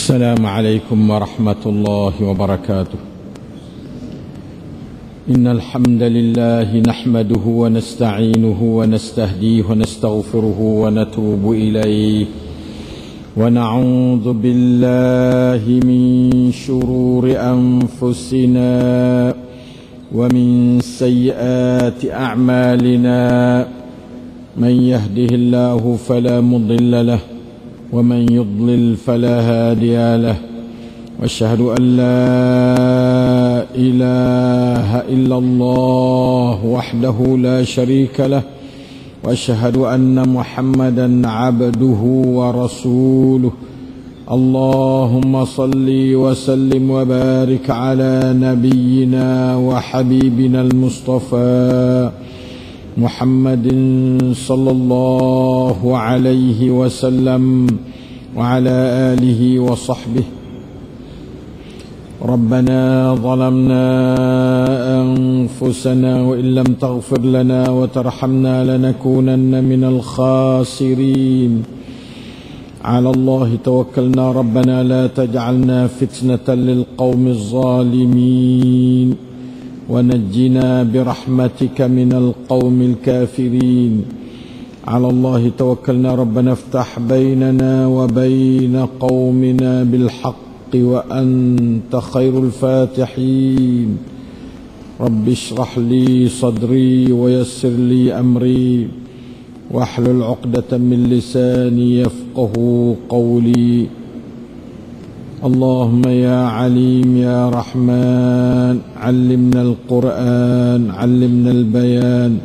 السلام عليكم ورحمة الله وبركاته. إن الحمد لله نحمده ونستعينه ونستهديه ونستغفره ونتوب إليه، ونعوذ بالله من شرور أنفسنا ومن سيئات أعمالنا. من يهده الله فلا مضل له، ومن يضلل فلا هادي له، واشهد أن لا إله إلا الله وحده لا شريك له، واشهد أن محمدا عبده ورسوله. اللهم صل وسلم وبارك على نبينا وحبيبنا المصطفى محمد صلى الله عليه وسلم وعلى آله وصحبه. ربنا ظلمنا أنفسنا وإن لم تغفر لنا وترحمنا لنكونن من الخاسرين. على الله توكلنا ربنا لا تجعلنا فتنة للقوم الظالمين، ونجنا برحمتك من القوم الكافرين. على الله توكلنا ربنا افتح بيننا وبين قومنا بالحق وأنت خير الفاتحين. رب اشرح لي صدري ويسر لي أمري واحلل عقدة من لساني يفقه قولي. اللهم يا عليم يا رحمن علمنا القرآن، علمنا البيان،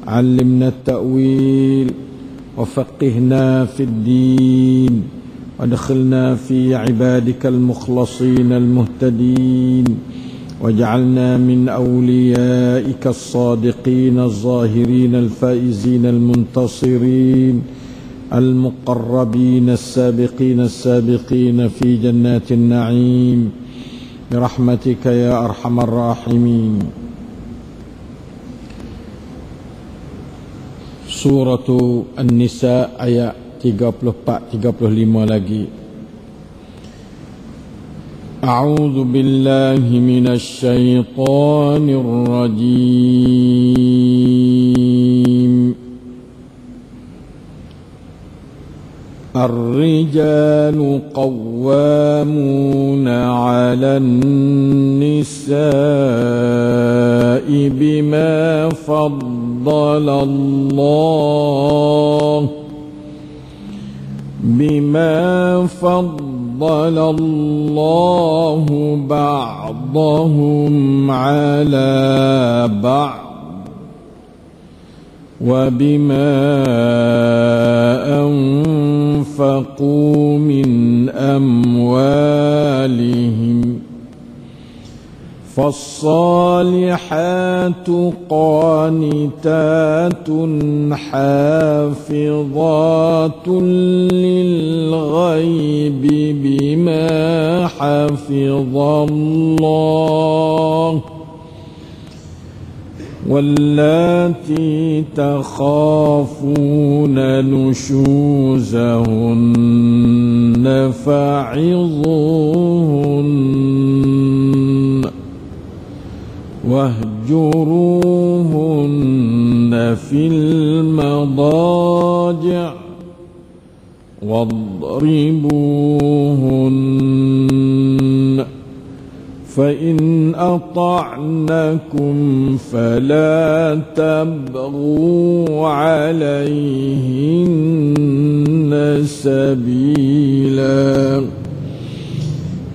علمنا التأويل، وفقهنا في الدين، وادخلنا في عبادك المخلصين المهتدين، واجعلنا من أوليائك الصادقين الظاهرين الفائزين المنتصرين المقربين السابقين السابقين في جنات النعيم برحمتك يا أرحم الراحمين. Surah An-Nisa ayat 34-35 lagi. A'udzu billahi minasy syaithanir rajim. الرجال قوامون على النساء بما فضل الله بعضهم على بعض، وبما أنفقوا من أموالهم. فالصالحات قانتات حافظات للغيب بما حفظ الله، واللاتي تخافون نشوزهن فعظوهن واهجروهن في المضاجع واضربوهن، فإن أطعنكم فلا تبغوا عليهن سبيلا،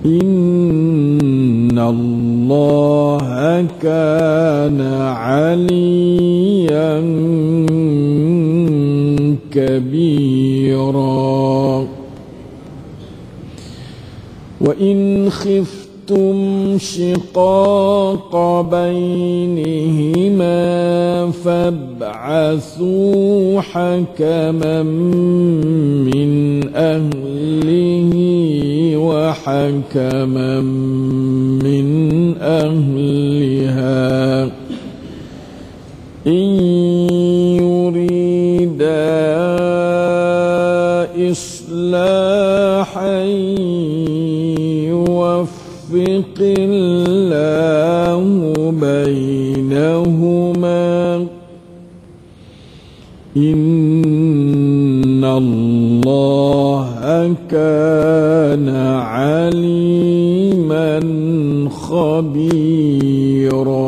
إن الله كان عليا كبيرا. وإن خفتم شقاق بينهما فابعثوا حكما من أهله وحكما من أهلها، إن يريدا إصلاحا الله بينهما إن الله كان عليما خبيرا.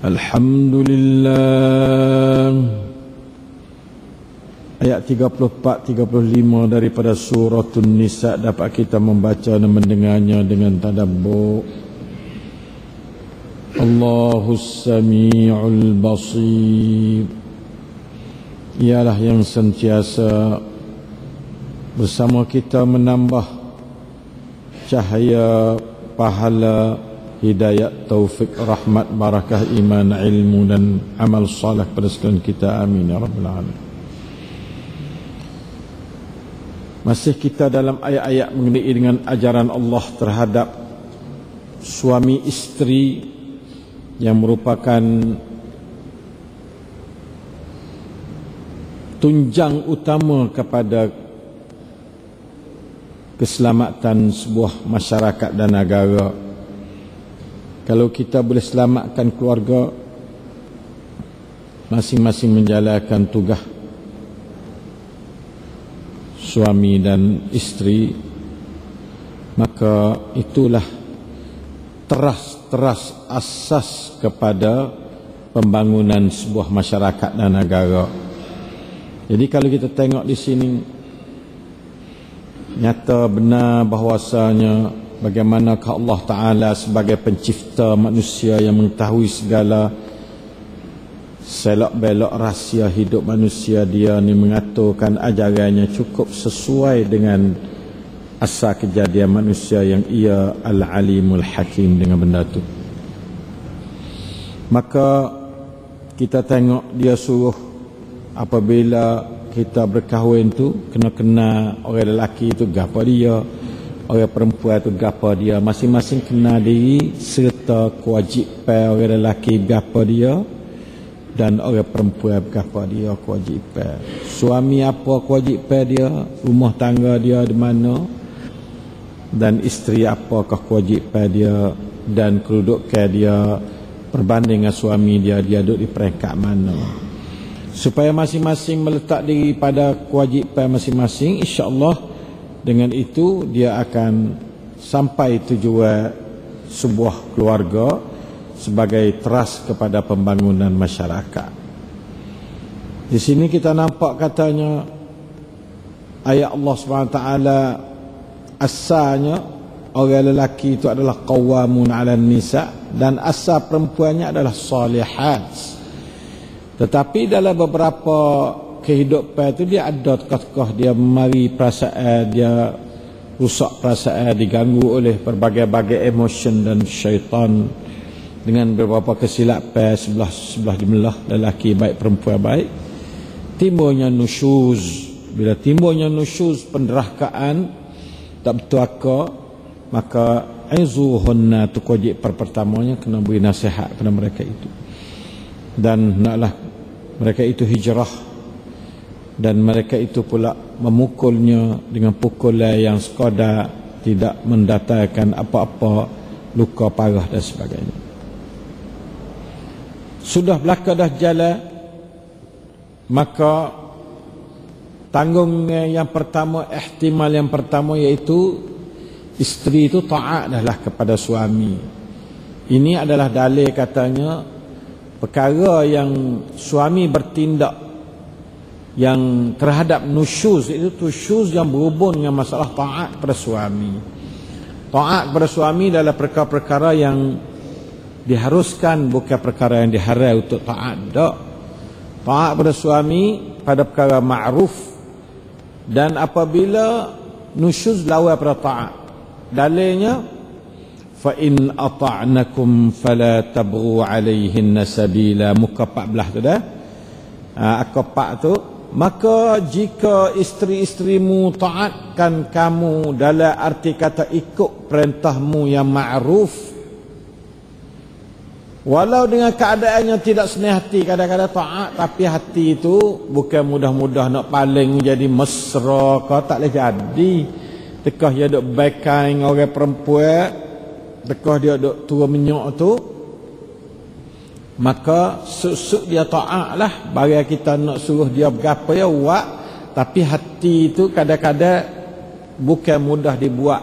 الحمد لله. Ayat 34-35 daripada Suratun Nisa dapat kita membaca dan mendengarnya dengan tadabbur. Allahus Sami'ul Basir, ialah yang sentiasa bersama kita menambah cahaya, pahala, hidayat, taufik, rahmat, barakah, iman, ilmu dan amal salih pada sekalian kita. Amin ya rabbal alamin. Masih kita dalam ayat-ayat mengenai dengan ajaran Allah terhadap suami isteri yang merupakan tunjang utama kepada keselamatan sebuah masyarakat dan negara. Kalau kita boleh selamatkan keluarga, masing-masing menjalankan tugas suami dan isteri, maka itulah teras asas kepada pembangunan sebuah masyarakat dan negara. Jadi kalau kita tengok di sini, nyata benar bahawasanya bagaimanakah Allah Ta'ala sebagai pencipta manusia yang mengetahui segala selok-belok rahsia hidup manusia, dia ni mengaturkan ajarannya cukup sesuai dengan asal kejadian manusia yang ia Al-Alimul Hakim dengan benda tu. Maka kita tengok dia suruh apabila kita berkahwin tu kena orang lelaki tu gapo dia, orang perempuan tu gapo dia, masing-masing kena diri serta kewajipan orang lelaki gapo dia dan orang perempuan apa dia kewajipan. Suami apa kewajipan dia, rumah tangga dia di mana, dan isteri apakah kewajipan dia dan kedudukan dia berbanding dengan suami dia duduk di peringkat mana. Supaya masing-masing meletak diri pada kewajipan masing-masing, insya-Allah dengan itu dia akan sampai tujuan sebuah keluarga sebagai teras kepada pembangunan masyarakat. Di sini kita nampak katanya ayat Allah SWT asalnya orang lelaki itu adalah qawamun 'alan nisa dan asal perempuannya adalah salihat. Tetapi dalam beberapa kehidupan itu dia ada tokoh-tokoh dia mari perasaan dia rusak, perasaan diganggu oleh berbagai-bagai emotion dan syaitan dengan beberapa kesilapan sebelah jumlah lelaki baik perempuan baik, timbulnya nusyuz. Bila timbulnya nusyuz, penderakaan tak betul akal, maka aizuhunna tu wajib pertamanya kena beri nasihat kepada mereka itu, dan naklah mereka itu hijrah, dan mereka itu pula memukulnya dengan pukulan yang sekadar tidak mendatangkan apa-apa luka parah dan sebagainya. Sudah belaka dah jalan, maka tanggung yang pertama, ihtimal yang pertama, iaitu isteri itu taat dahlah kepada suami. Ini adalah dalil katanya perkara yang suami bertindak yang terhadap nusyuz, itu nusyuz yang berhubung dengan masalah taat kepada suami. Taat kepada suami adalah perkara-perkara yang diharuskan, bukan perkara yang diharam untuk taat. Tak. Taat pada suami pada perkara ma'ruf, dan apabila nusyuz lawan pada taat. Dalilnya fa in ata'nakum fala tabghu 'alaihinna sabila, muka 14 tu dah. Akapak tu, maka jika isteri-isterimu taatkan kamu dalam arti kata ikut perintahmu yang ma'ruf, walau dengan keadaannya tidak senang hati, kadang-kadang taat tapi hati itu bukan mudah-mudah nak paling jadi mesra, kau tak boleh jadi. tekah dia duk baikan orang perempuan, tekah dia duk tua menyok tu, maka suk-suk dia taat lah. Bagi kita nak suruh dia berapa ya buat, tapi hati itu kadang-kadang bukan mudah dibuat,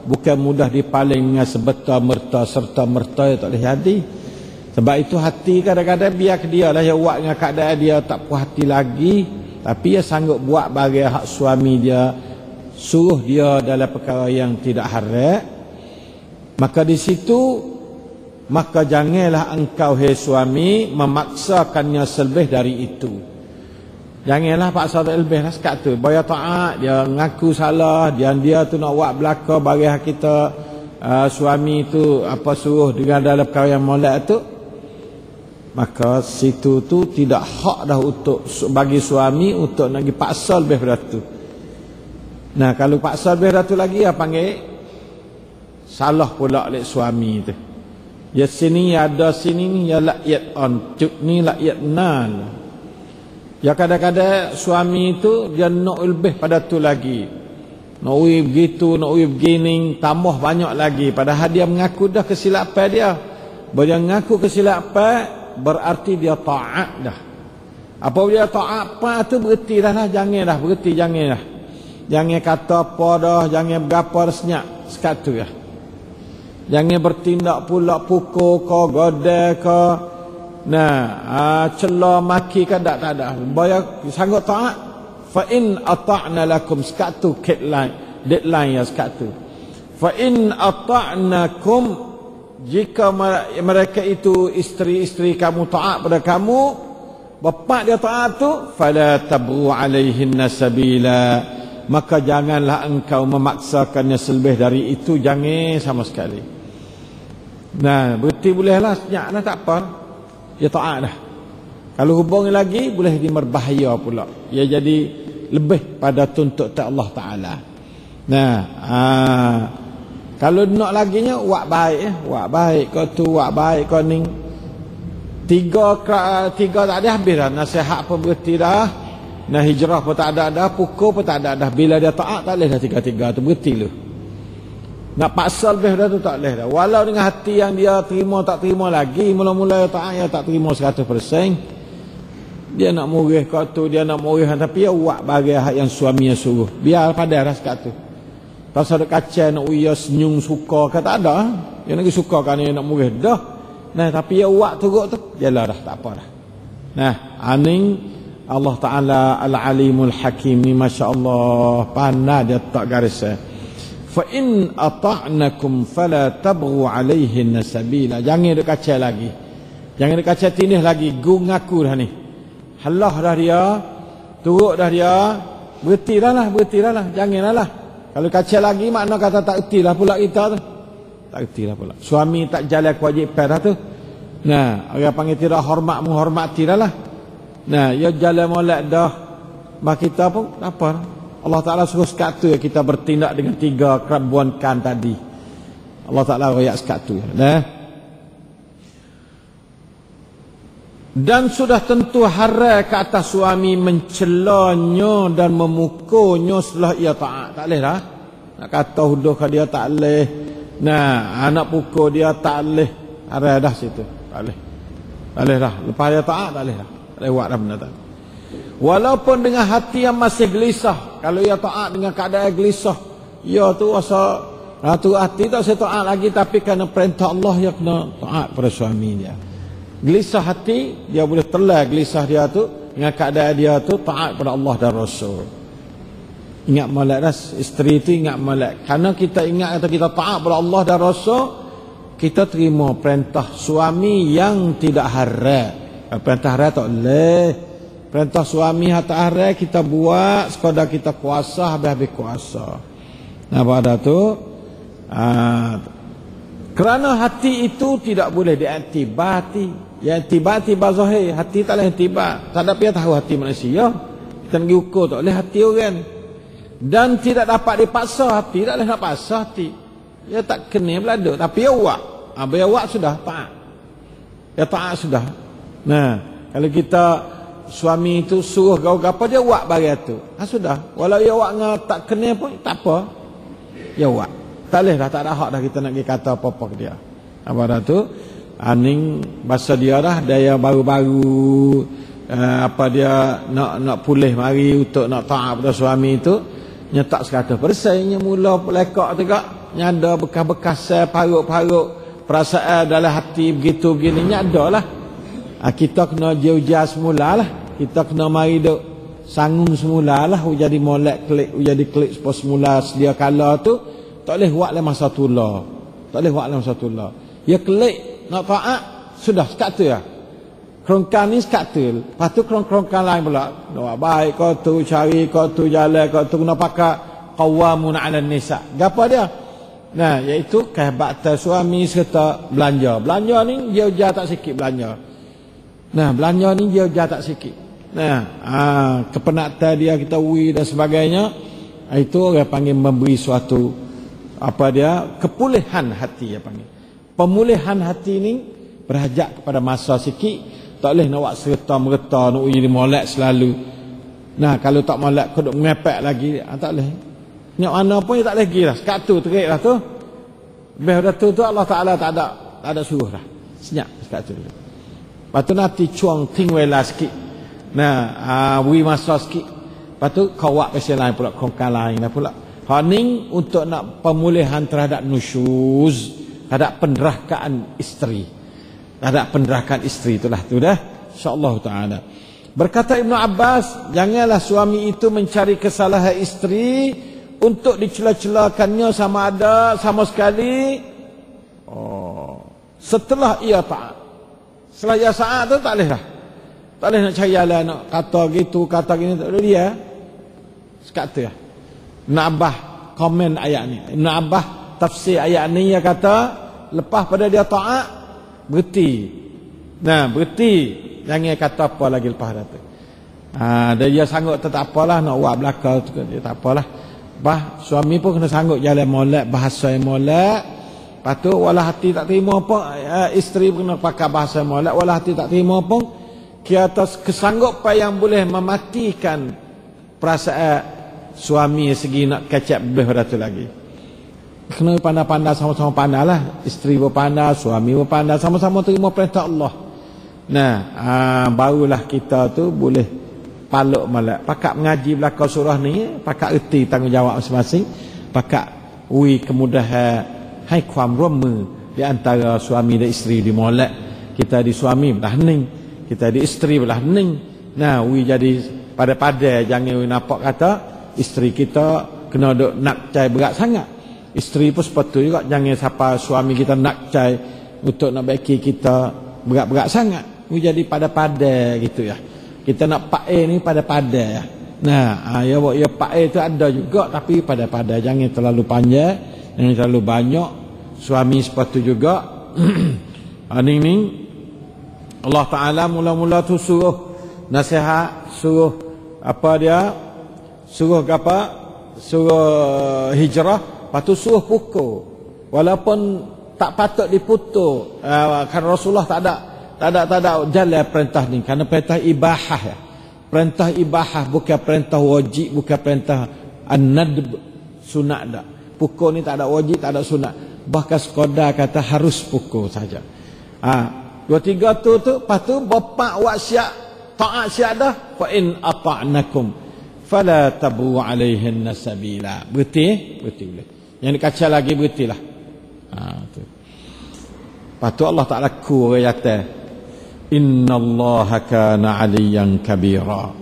bukan mudah dipaling dengan serta-merta ya tak boleh jadi. Sebab itu hati kadang-kadang biar dia lah yang buat dengan keadaan dia tak puas hati lagi, tapi dia sanggup buat bagi hak suami dia, suruh dia dalam perkara yang tidak haram. Maka di situ, maka janganlah engkau hai suami memaksakannya selebih dari itu. Janganlah paksa lebih lah sekat tu. Bayar taat, dia ngaku salah, dia tu nak buat belaka bagi kita suami tu apa suruh dengan dalam perkara yang molek tu. Maka situ tu tidak hak dah untuk bagi suami untuk nak paksa lebih pada tu. Nah, kalau paksa lebih pada tu lagi, apa panggil salah pula oleh suami tu. Ya sini ada sini ni ya lakyat on, cuk ni lakyat nal. Ya kadang-kadang suami itu dia nak lebih pada tu lagi. Nak begitu, nak begini, tambah banyak lagi. Padahal dia mengaku dah kesilapan dia. Bila dia mengaku kesilapan, berarti dia taat dah. Apabila dia taat apa tu berhenti dah lah. Jangan dah, berhenti jangan dah. Jangan kata apa dah, jangan berapa dah senyap. Sekat tu ya. Jangan bertindak pula pukul ke, godel ke. Nah, celah maki kan tak ada. Bayar sanggup taat. Fa in ata'na lakum, sekat tu deadline ya sekat tu. Fa in ata'nakum, jika mereka itu isteri-isteri kamu taat pada kamu, bapak dia taat tu, fala tabghu alaihinna sabila, maka janganlah engkau memaksakannya selebih dari itu, jangan sama sekali. Nah, berarti bolehlah senyap lah, tak apa. Dia taat dah. Kalau hubungi lagi, boleh dia berbahaya pula. Dia jadi lebih pada tuntut Allah Ta'ala. Nah, kalau nak laginya, buat baik ya. Buat baik kau tu, buat baik kau ni. Tiga tak ada habis dah. Nasihat pun berhenti dah. Nah, hijrah pun tak ada dah. Pukul pun tak ada dah. Bila dia taat, tak boleh dah tiga-tiga tu. Berhenti lu. Nak paksa lebih dah tu tak boleh dah. Walau dengan hati yang dia terima tak terima lagi, mula-mula taat dia tak terima 100%. Dia nak murih kau tu, dia nak murih, tapi dia buat bagi hak yang suaminya suruh. Biar pada dah sekat tu. Pasal ada kacau nak uya senyum suka ke tak ada. Dia nak suka kan dia nak murih dah. Nah, tapi dia buat turut tu, jalan dah, tak apa dah. Nah, aning Allah Ta'ala Al-Alimul Hakim ni, Masya Allah, pandai dia tak garis. Fa in ata'nakum fala tabghu alaihin sabila. Jangan duk kacau lagi. Jangan duk kacau tindih lagi. Gu ngaku dah ni. Halah dah dia. Turut dah dia. Berhenti dah lah. Jangan lah. Kalau kacau lagi, makna kata tak erti lah pula kita tu. Tak erti lah pula. Suami tak jalan kewajipan dah tu. Nah, orang panggil tidak hormat, menghormati dah lah. Nah, dia jalan molek dah. Mak kita pun, apa? Allah Ta'ala suruh sekat tu ya, kita bertindak dengan 3 kerabuankan tadi. Allah Ta'ala rakyat sekat tu. Nah. Dan sudah tentu haram ke atas suami mencelanya dan memukulnya setelah ia taat. Tak boleh dah. Nak kata huduh ke dia tak boleh. Nah, anak pukul dia tak boleh. Haram dah situ. Tak boleh. Tak boleh dah. Lepas dia taat tak boleh dah. Tak boleh buat dah benda tak. Walaupun dengan hati yang masih gelisah. Kalau ia taat dengan keadaan gelisah, ia tu rasa tu hati tak saya taat lagi, tapi kerana perintah Allah ia kena taat pada suami dia. Gelisah hati, dia boleh telah gelisah dia tu dengan keadaan dia tu taat pada Allah dan Rasul. Ingat molek dah, isteri tu ingat molek. Kerana kita ingat atau kita taat pada Allah dan Rasul, kita terima perintah suami yang tidak haram. Perintah haram tak boleh. Perintah suami hatta haram kita buat sekadar kita kuasa, habis-habis kuasa. Nah, pada tu kerana hati itu tidak boleh diaktibati. Ya tibati bazahir, hati tak boleh tiba. Tak ada pihak tahu hati manusia. Kita nak ukur tak boleh hati orang. Dan tidak dapat dipaksa hati, tak boleh nak paksa hati. Ya tak kena beladuk, tapi ya buat. Bila buat sudah taat. Ya taat sudah. Nah, kalau kita suami itu suruh gau apa dia buat bagi tu. Sudah. Walau dia buat tak kena pun tak apa. ya buat. Tak boleh dah, tak ada hak dah kita nak pergi kata apa-apa ke dia. Apa dah tu? Aning bahasa dia dah, dia baru-baru apa dia nak pulih mari untuk nak taat pada suami itu, nyetak 100%, nya mula lekak juga, nyada bekas-bekas paruk-paruk perasaan dalam hati begitu begini, nyada lah. Kita kena jauh-jauh semula lah, kita kena mari duk sanggung semula lah, jadi molek klik, jadi klik semula sedia kala tu, tak boleh buat dalam masa tula, tak boleh buat dalam masa tula. Ya klik nak taat sudah sekata ya. Kerongkan ni sekata. Lepas tu kerongkan lain pula. Doa baik kau tu cari, kau tu jalan, kau tu kena pakai qawamun 'ala nisa. Gapo dia? Nah, iaitu kehebatan suami serta belanja. Belanja ni dia ujar tak sikit belanja. Nah, belanja ni dia ujar tak sikit. Nah, kepenatan dia kita ui dan sebagainya. Itu orang panggil memberi suatu apa dia? Kepulihan hati dia panggil. Pemulihan hati ni berhajat kepada masa sikit. Tak boleh nak buat serta-merta nak jadi molek selalu. Nah, kalau tak molek kau duk ngepek lagi, tak boleh. Nyak mana pun tak boleh pergi dah. Sekat tu terik lah tu. Lebih dah tu Allah Ta'ala tak ada suruh dah. Senyap sekat tu. Lepas tu nanti cuang ting wela sikit. Nah, beri masa sikit. Lepas tu kau buat pasal lain pula, kongkang lain lah pula. Haning untuk nak pemulihan terhadap nusyuz, terhadap penderakaan isteri, terhadap penderakaan isteri itulah tu dah, insyaallah taala. Berkata Ibnu Abbas, janganlah suami itu mencari kesalahan isteri untuk dicela-celakannya sama ada sama sekali setelah ia taat. Setelah ia taat tu tak boleh dah, tak boleh nak cari jalan nak kata gitu kata gini, tak boleh dia sekata ya. Ibnu Abbas komen ayat ni, Ibnu Abbas tafsir ayat ni, dia kata lepas pada dia taat berhenti. Nah, berhenti, jangan kata apa lagi lepas dah tu. Dia sanggup tak apalah nak buat belakang tu, dia tak apalah. Bah suami pun kena sanggup jalan molek, bahasa yang molek. Lepas tu walau hati tak terima apa, isteri pun kena pakai bahasa yang molek, walau hati tak terima pun kira atas kesanggupan yang boleh mematikan perasaan suami segi nak kecap lebih pada tu lagi. Kena pandai-pandai, sama-sama pandai lah. Isteri berpandai, suami berpandai, sama-sama terima perintah Allah. Nah, barulah kita tu boleh paluk malak. Pakak mengaji belakang surah ni, pakak erti tanggungjawab masing-masing, pakak ui kemudahan haiความร่วมมือ di antara suami dan isteri di molek. Kita di suami belah hening, kita di isteri belah hening. Nah, ui jadi pada-pada, jangan ui nampak kata isteri kita kena duk nak cai berat sangat. Isteri pun sepatutnya juga jangan siapa suami kita nak cai untuk nak baiki kita berat-berat sangat. Jadi pada-pada gitu ya. Kita nak pakai ni pada-pada ya. Nah, ya pakai itu ada juga tapi pada-pada, jangan terlalu panjang, jangan terlalu banyak. Suami sepatutnya juga ning Allah Taala mula-mula tu suruh nasihat, suruh apa dia? Suruh apa? Suruh hijrah. Lepas tu suruh pukul, walaupun tak patut diputus, kerana Rasulullah tak ada jalan perintah ni, kerana perintah ibahah ya. Perintah ibahah, bukan perintah wajib, bukan perintah an-nadb, sunat dak. Pukul ni tak ada wajib, tak ada sunat, bahkan sekadar kata harus pukul saja. Dua tiga tu lepas tu bapak wak siap taat siap dah, fa in ata'nakum fala tabu alaihin sabila. Berhenti boleh. Yang dikaca lagi berhentilah. Tu. Lepas tu Allah Ta'ala ku ayatnya, innallaha kana aliyan kabira.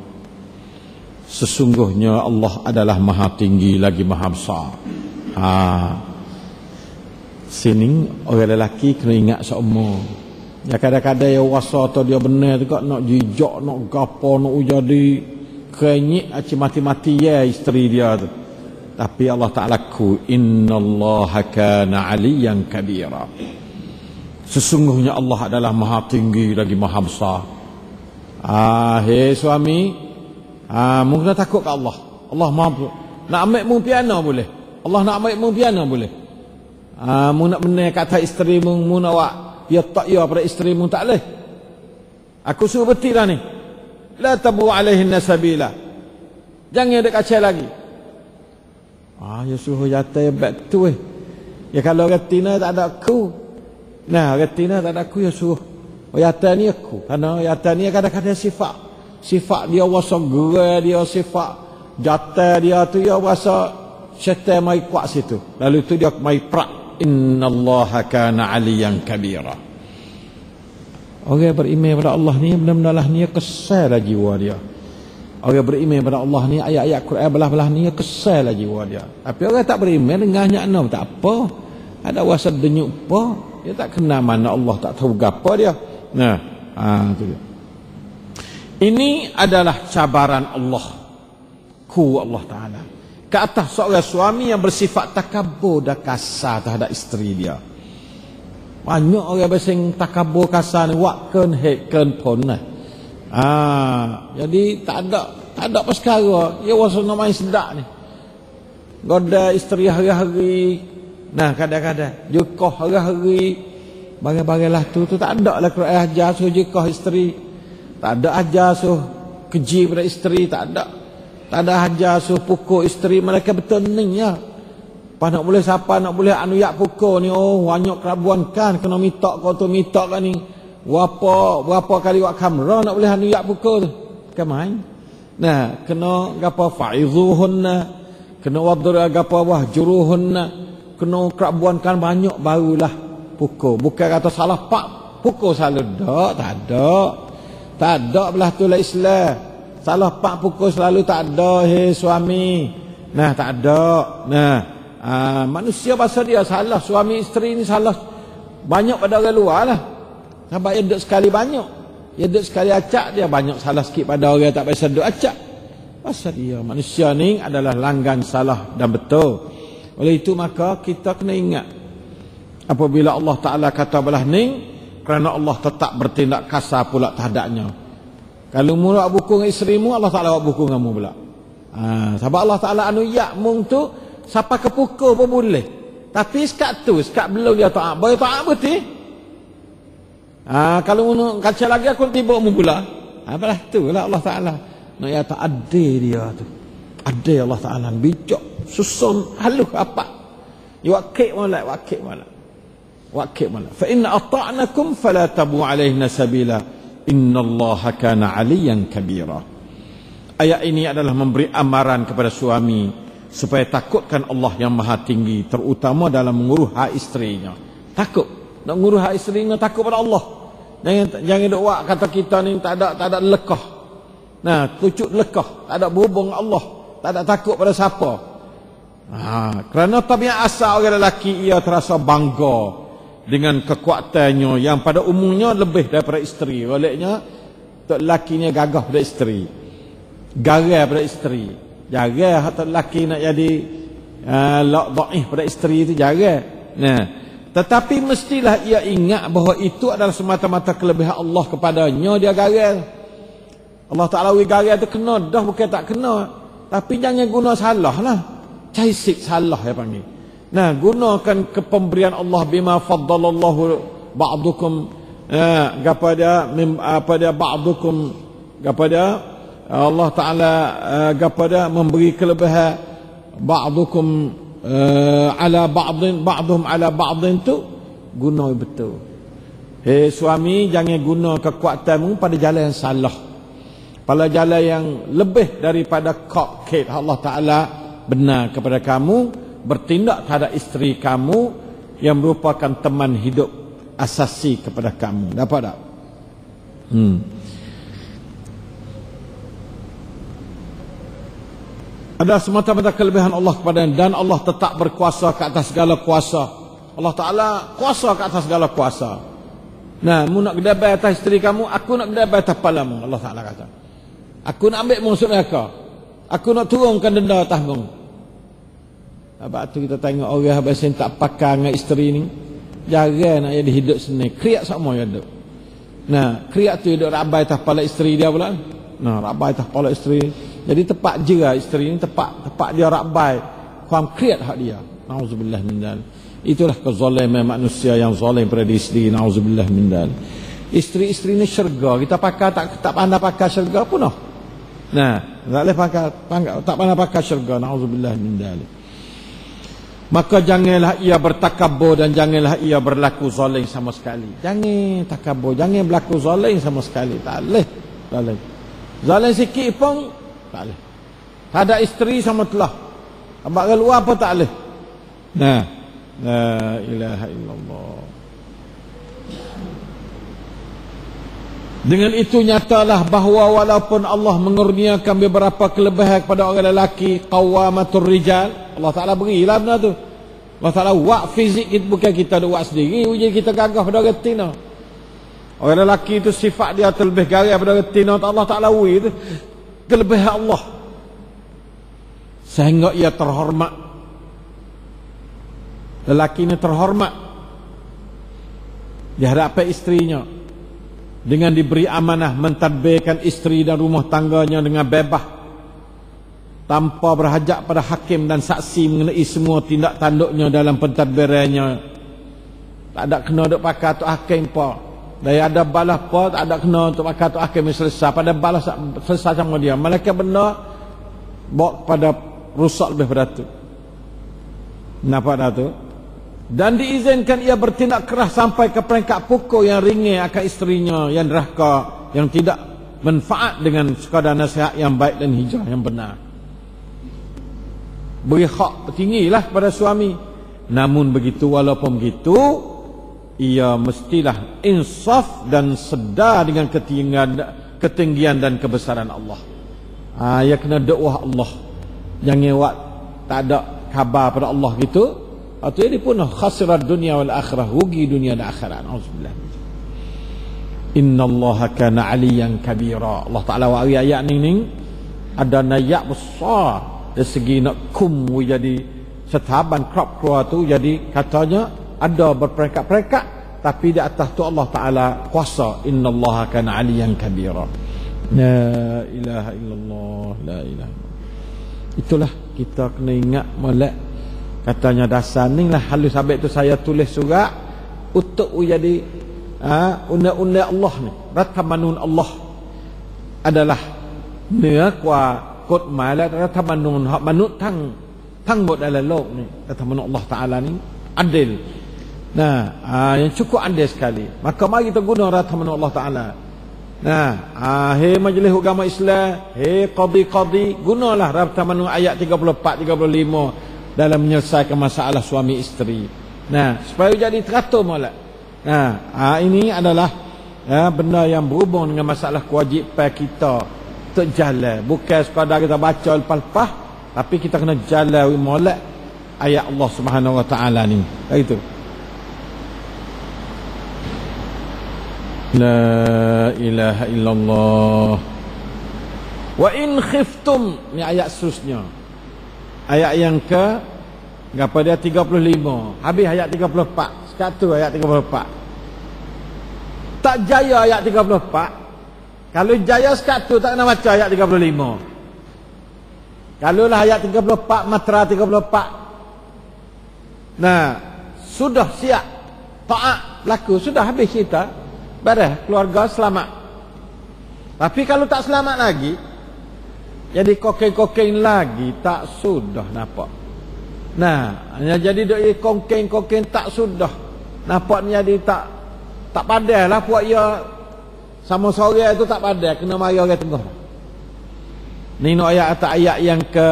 Sesungguhnya Allah adalah maha tinggi lagi maha besar. Sini orang lelaki kena ingat seumur. Ya kadang-kadang yang rasa atau dia benar juga nak jijak, nak gapo, nak jadi kenyik aci mati-mati ya isteri dia tu. Tapi Allah Ta'ala ku innallaha kana aliyan kabira. Sesungguhnya Allah adalah maha tinggi lagi maha besar. Hei suami, mungkin takut ke Allah. Allah maha, nak ambil mu piano boleh. Allah nak ambil mu piano boleh. Mu nak benar kata isteri mu nak buat ya tak ya pada isteri mu tak boleh. Aku suruh betul dah ni. La tabu alaihin sabila. Jangan ada kacau lagi. Ya suruh jatuh hebat tu Ya kalau retina tak ada aku. Nah, retina tak ada aku, ya suruh jatuh ni aku. Karena jatuh ni kadang-kadang sifat dia wasa gerai dia, sifat jatuh dia tu ya wasa syaitan mai kuat situ. Lalu tu dia mai prak, innallaha kana aliyan kabira. Orang beriman pada Allah ni benar-benar lah ni kesal lah jiwa dia. Orang beriman pada Allah ni ayat-ayat Quran belah-belah ni kesal lah jiwa dia. Tapi orang tak beriman dengarnya tak apa. Ada rasa denyuk apa, dia tak kenal mana Allah, tak tahu apa dia. Nah, tu dia. Ini adalah cabaran Allah, Allah Ta'ala ke atas seorang suami yang bersifat takabur dan kasar terhadap isteri dia. Banyak orang bersing takabur kasar ni, wakken hekken pun lah. Jadi tak ada apa sekarang. Dia rasa nak main sedak ni, goda isteri hari-hari. Nah, kadang-kadang jekah hari-hari, bagai-bagai lah tu tak ada lah Quran ajar suruh jekah isteri. Tak ada ajar suruh keji pada isteri, tak ada ajar suruh pukul isteri. Mereka betul ni ya. Pas nak boleh siapa nak boleh anu yak pukul ni, banyak kerabuan kan, kena minta kau tu minta kan ni. Berapa kali wak kamera nak boleh anu yak pukul tu. Kan main. Nah, kena gapo fa'izuhunna, kena wadra gapo wahjuruhunna. Kena kerabuan kan banyak barulah pukul. Bukan kata salah pak pukul selalu tak ada belah tu lah Islam. Salah pak pukul selalu tak ada, hei suami. Nah, tak ada. Nah, manusia bahasa dia salah, suami isteri ni salah banyak pada orang luar lah. Sebab dia duduk sekali banyak, dia duduk sekali acak, dia banyak salah sikit pada orang tak biasa duduk acak. Bahasa dia manusia ni adalah langgan salah dan betul. Oleh itu maka kita kena ingat, apabila Allah Ta'ala kata belah ni, kerana Allah tetap bertindak kasar pula terhadapnya. Kalau mu nak buku dengan isterimu, Allah Ta'ala buat buku dengan mu pula. Sebab Allah Ta'ala anu yakmung tu siapa kepukul pun boleh. Tapi sekat belum dia ta'ak. Boleh ta'ak betul. Kalau mu kacau lagi aku tiba mu pula. Belah tu lah Allah Ta'ala nak ya tak adil dia tu. Adil Allah Ta'ala bijak susun halus apa. Wakik malak. Fa inna ata'nakum fala tabu alaihinna sabila. Innallaha kana aliyan kabira. Ayat ini adalah memberi amaran kepada suami supaya takutkan Allah yang maha tinggi, terutama dalam mengurus hak isterinya. Takut nak mengurus hak isterinya, takut pada Allah. Jangan duk wak kata kita ni tak ada lekah. Nah, tujuk lekah, tak ada berhubung dengan Allah, tak ada takut pada siapa. Kerana tabiat asal orang lelaki, ia terasa bangga dengan kekuatannya yang pada umumnya lebih daripada isteri. Olehnya tok lakinya gagah pada isteri, garang pada isteri. Jarang hak lelaki nak jadi dhaif pada isteri itu jarang. Nah, tetapi mestilah ia ingat bahawa itu adalah semata-mata kelebihan Allah kepadanya. Dia garang. Allah Ta'ala garang itu kena dah, bukan tak kena. Tapi jangan guna salah lah. Caisik salah ya panggil. Nah, gunakan kepemberian Allah bima faddalallahu ba'dukum kepada ba'dukum kepada Allah Ta'ala kepada memberi kelebihan ba'dukum ala ba'dhum ala ba'dhin tu guna betul. Suami jangan guna kekuatanmu pada jalan yang salah, pada jalan yang lebih daripada kait Allah Ta'ala benar kepada kamu, bertindak terhadap isteri kamu yang merupakan teman hidup asasi kepada kamu. Dapat tak? Ada semata-mata kelebihan Allah kepada, dan Allah tetap berkuasa ke atas segala kuasa. Allah Ta'ala kuasa ke atas segala kuasa. Nah, mu nak gedabai atas isteri kamu, aku nak gedabai atas kepalamu. Allah Ta'ala kata, aku nak ambil musuh mereka, aku nak turunkan denda atasmu. Sebab tu kita tengok orang biasa tak pakai dengan isteri ni, jarang nak jadi hidup seni, kriak sama yang hidup. Nah, kriak tu hidup rabai atas kepala isteri dia pula. Nah, rabai atas kepala isteri, jadi tepat jera isteri ni, tepat dia rabai kuam kriak hak dia. Nauzubillah min dzalik. Itulah kezaliman manusia yang zalim pada diri sendiri. Nauzubillah min dzalik. Isteri-isteri ni syurga, kita pakai tak pandai pakai syurga pun noh. Nah, tak boleh pakai tak pandai pakai syurga. Nauzubillah min dzalik. Maka janganlah ia bertakabur dan janganlah ia berlaku zalim sama sekali. Jangan takabur, jangan berlaku zalim sama sekali. Tak boleh. Zalim. Zalim sikit pun tak boleh. Tak ada isteri sama telah. Abang keluar pun tak boleh. Nah, la ilaha illallah. Dengan itu nyatalah bahawa walaupun Allah mengurniakan beberapa kelebihan kepada orang lelaki, qawwamatur rijal, Allah Ta'ala berilah benda tu. Allah Ta'ala buat fizik kita, bukan kita ada buat sendiri, ujian kita gagah pada orang tina. Orang lelaki itu sifat dia terlebih garis pada orang tina, Allah Ta'ala itu kelebihan Allah sehingga ia terhormat. Lelaki ini terhormat di hadapan isterinya dengan diberi amanah mentadbirkan isteri dan rumah tangganya dengan bebas tanpa berhajat pada hakim dan saksi mengenai semua tindak tanduknya dalam pentadbirannya. Tak ada kena duk pakai atuk hakim apa. Dari ada balas apa, tak ada kena untuk pakai atuk hakim selesai. Pada balas selesai sama dia. Malaikat benda bawa kepada rusak lebih pada tu. Kenapa dah tu? Dan diizinkan ia bertindak keras sampai ke peringkat pukul yang ringin akan isterinya yang derhaka, yang tidak manfaat dengan sekadar nasihat yang baik dan hijrah yang benar. Beri hak tinggilah pada suami. Namun begitu, walaupun begitu, ia mestilah insaf dan sedar dengan ketinggian dan kebesaran Allah. Ia kena doa Allah. Jangan buat tak ada khabar pada Allah gitu. Atau dia pun khasirat dunia wal akhirah, rugi dunia dan akhirat. Auzubillah. Innallaha kana aliyan kabira. Allah Taala wa ayat ni ada nayak besar dari segi nak jadi setaban crop keluar tu, jadi katanya ada berperingkat-peringkat, tapi di atas tu Allah Taala kuasa. Innallaha kana aliyan kabira. La ilaha illallah, la ilaha. Itulah kita kena ingat molek. Katanya dasar ni lah halus habis tu saya tulis surat untuk jadi undang-undang Allah ni. Ratamanun Allah adalah นื้อกว่า กฎหมายและรัฐธรรมนูญของมนุษย์ทั้งหมดในโลกนี่รัฐธรรมนูญAllah Taala ni adil. Nah, yang cukup adil sekali. Maka mari kita gunaรัฐธรรมนูญAllah Taala. Nah, hei majlis agama Islam, hei qadi-qadi, gunalahรัฐธรรมนูญayat 34 35 dalam menyelesaikan masalah suami isteri. Nah, supaya jadi teratur molek. Nah, ini adalah benda yang berhubung dengan masalah kewajipan kita untuk jalan. Bukan sekadar kita baca lepas-lepas, tapi kita kena jalan molek ayat Allah Subhanahu Wa Taala ni. Itu. La ilaha illallah. Wa in khiftum, ni ayat seterusnya. Ayat yang ke berapa dia 35. Habis ayat 34. Sekatu ayat 34. Tak jaya ayat 34. Kalau jaya sekatu tak kena baca ayat 35. Kalau lah ayat 34 matra 34. Nah, sudah siap taat laku, sudah habis cerita. Beres, keluarga selamat. Tapi kalau tak selamat lagi, jadi kokain-kokain lagi, tak sudah nampak. Nah, hanya jadi doi kokain-kokain tak sudah. Nampak ni jadi tak pandai lah buat ia sama sore itu tak pandai, kena mari orang tengah. Ni no ayat atau ayat yang ke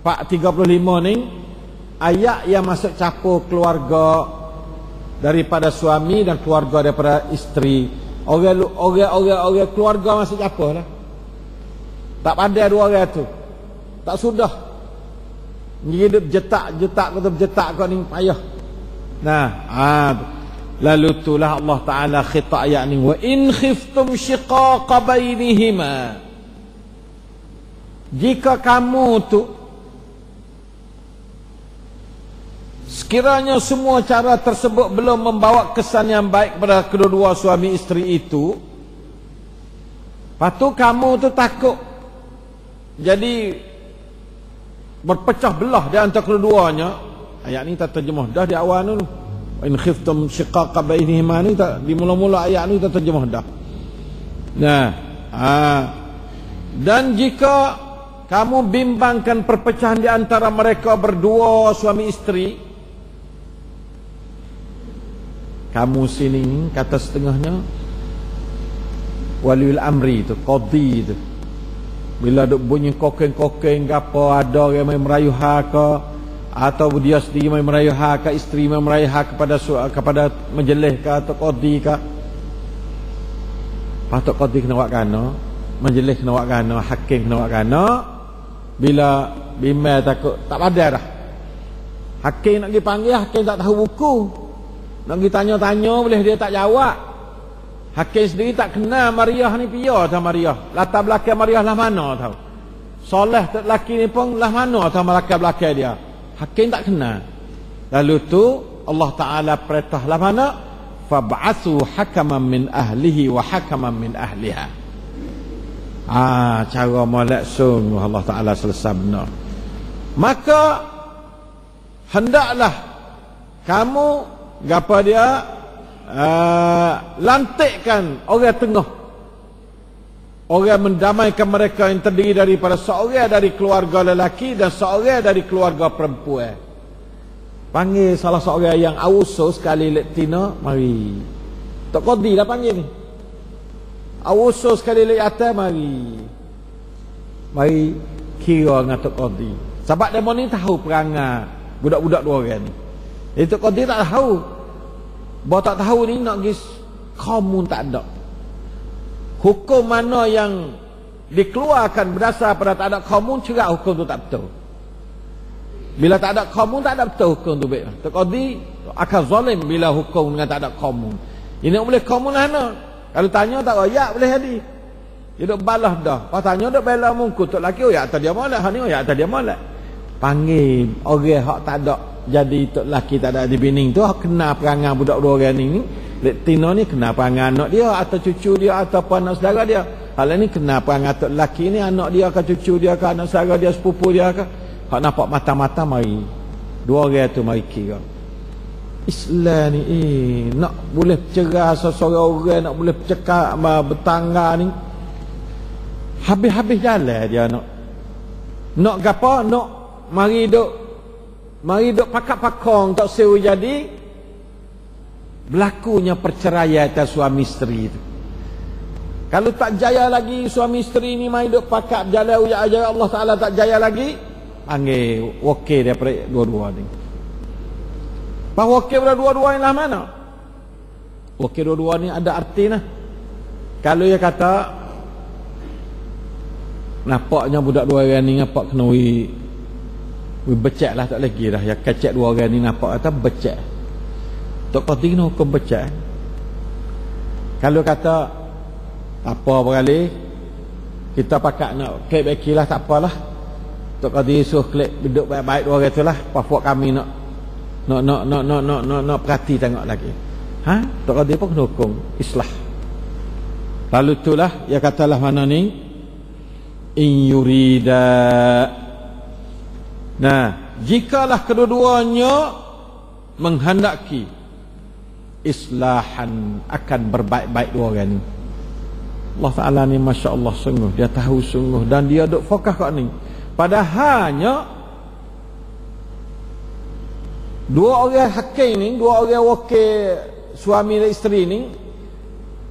35 ni, ayat yang masuk campur keluarga daripada suami dan keluarga daripada isteri. Orang keluarga masuk campur lah. Tak pandai dua orang tu. Tak sudah. Hidup jetak kau ni payah. Nah, lalu itulah Allah Taala khitab ayat ni, wa in khiftum shiqaqa bainihima. Jika kamu tu sekiranya semua cara tersebut belum membawa kesan yang baik kepada kedua-dua suami isteri itu, patut kamu tu takut jadi berpecah belah di antara keduanya. Ayat ni tak terjemah dah di awal dulu. In khiftum shiqaqa bainihima ni tak, di mula-mula ayat ni tak terjemah dah. Nah, dan jika kamu bimbangkan perpecahan di antara mereka berdua suami isteri. Kamu sini kata setengahnya waliul amri itu, qadhi itu. Bila duk bunyi kokeng-kokeng gapo, ada yang main merayu hak atau dia sendiri main merayu hak, isteri main merayu hak kepada majlis ke atau qadhi ke. Patut qadhi kena buat kana, majlis kena buat kana, hakim kena buat kana. Bila bimbang takut tak padai dah. Hakim nak pergi panggil, hakim tak tahu buku. Nak pergi tanya-tanya boleh dia tak jawab. Hakim sendiri tak kenal Mariah ni pia atau Mariah. Latar belakang Mariah lah mana tahu. Soleh lelaki ni pun lah mana tahu latar belakang dia. Hakim tak kenal. Lalu tu Allah Ta'ala perintah lah mana? Fab'athu hakaman min ahlihi wa hakaman min ahliha. Cara molek sungguh Allah Ta'ala selesai benar. Maka hendaklah kamu gapa dia lantikkan orang tengah, orang mendamaikan mereka yang terdiri daripada seorang dari keluarga lelaki dan seorang dari keluarga perempuan. Panggil salah seorang yang awuso sekali lektina, mari Tok Qadhi dah panggil ni. Awuso sekali lagi atas, mari kira dengan Tok Qadhi. Sebab demo ni tahu perangai budak-budak dua orang ni. Jadi Tok Qadhi tak tahu. Bahawa tak tahu ni nak pergi kaum tak ada. Hukum mana yang dikeluarkan berdasar pada tak ada kaum, cerak hukum tu tak betul. Bila tak ada kaum, tak ada betul hukum tu baik. Tok Qadhi akan zalim bila hukum dengan tak ada kaum. Ini boleh kaum mana? Kalau tanya tak royak boleh jadi. Dia duk balas dah. Pas tanya duk bela mungkut tok laki royak atas dia molek, hang ni royak atas dia molek. Panggil orang hak tak ada jadi tok laki tak ada dibining tu, hak kena perangai budak dua orang ni. Lek Tino ni kena perangai anak dia atau cucu dia ataupun anak saudara dia. Hal ni kena perangai tok laki ni, anak dia ke cucu dia ke anak saudara dia, sepupu dia ke. Hak nampak mata-mata mari. Dua orang tu mari kira. Islam ni nak boleh cerah seseorang orang, nak boleh cekak bertangga ni habis-habis jalan dia nak gapo, nak mari duk pakak-pakong tak seru jadi berlakunya perceraian atas suami isteri tu. Kalau tak jaya lagi suami isteri ni mari duk pakak berjalan uyak-uyak Allah Ta'ala tak jaya lagi, panggil wakil daripada dua-dua ni. Bahawa wakil dua-dua ni lah mana? Wakil dua-dua ni ada arti lah. Kalau dia kata nampaknya budak dua orang ni nampak kena becek lah, tak lagi dah. Yang kecek dua orang ni nampak kata becek. Tok Qadhi kena hukum becek. Kalau kata apa beralih, kita pakat nak klik beki lah, tak apalah. Tok Qadhi suruh klik duduk baik-baik dua orang tu lah. Puak kami nak perhati tengok lagi. Tok Qadhi pun kena hukum islah. Lalu itulah ia katalah mana ni, in yurida. Nah, jikalah kedua-duanya menghendaki islahan, akan berbaik-baik dua orang ni. Allah Ta'ala ni Masya Allah sungguh, dia tahu sungguh dan dia duk fokus kat ni. Padahalnya dua orang hakim ni, dua orang wakil suami dan isteri ni,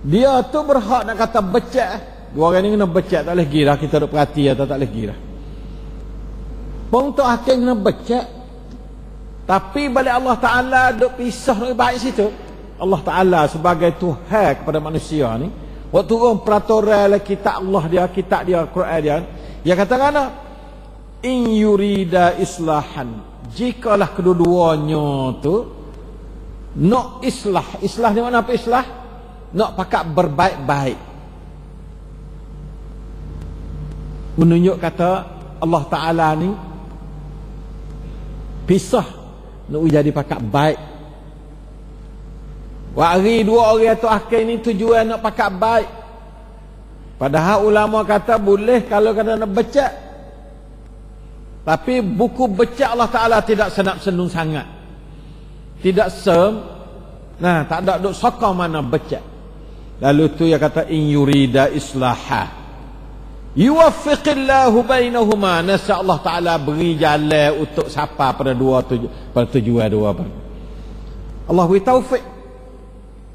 dia tu berhak nak kata becek. Dua orang ni kena becek, tak boleh girah kita duk perhati atau tak boleh girah. Untuk hakim kena becek. Tapi balik Allah Ta'ala duk pisah lebih baik situ. Allah Ta'ala sebagai Tuhan kepada manusia ni, waktu turun peraturan kitab Allah dia, kitab dia, Quran dia, dia katakan in yurida islahan, jikalah kedua-duanya tu nak islah. Islah ni mana apa islah? Nak pakat berbaik-baik. Menunjuk kata Allah Ta'ala ni pisah nak jadi pakat baik. Wari dua orang tu akhir ni tujuan nak pakat baik. Padahal ulama kata boleh kalau kata nak becek. Tapi buku becek Allah Ta'ala tidak senap-senung sangat. Tidak nah, tak ada duk sokong mana becek. Lalu tu dia kata in yurida islaha. yuwaffiqillahu bainahuma, nasa Allah Ta'ala beri jalan untuk siapa pada tujuan dua pun. Allah beri taufik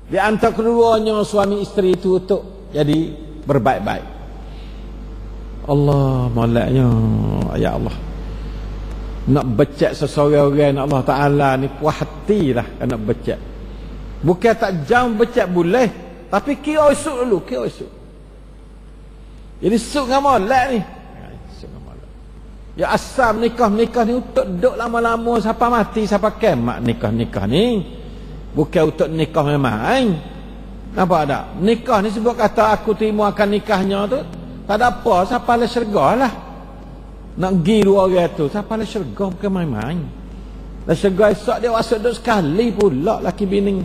di antara keduanya suami isteri itu untuk jadi berbaik-baik. Allah malaknya, ya Allah, nak becek seseorang Allah Ta'ala ni puas hati lah nak becek. Bukan tak jam becek boleh, tapi kira esok dulu, kira esok. Jadi esok dengan molek ni, esok dengan molek. Ya asal nikah ni untuk duduk lama-lama siapa mati siapa kemat. Nikah ni bukan untuk nikah main. Nampak tak? Nikah ni sebab kata aku terima akan nikahnya tu, tak ada apa, siapa lah syurga lah. Nak pergi dua orang tu, siapa lah syurga, bukan main-main. Lah syurga esok dia masuk duduk sekali pula laki bini.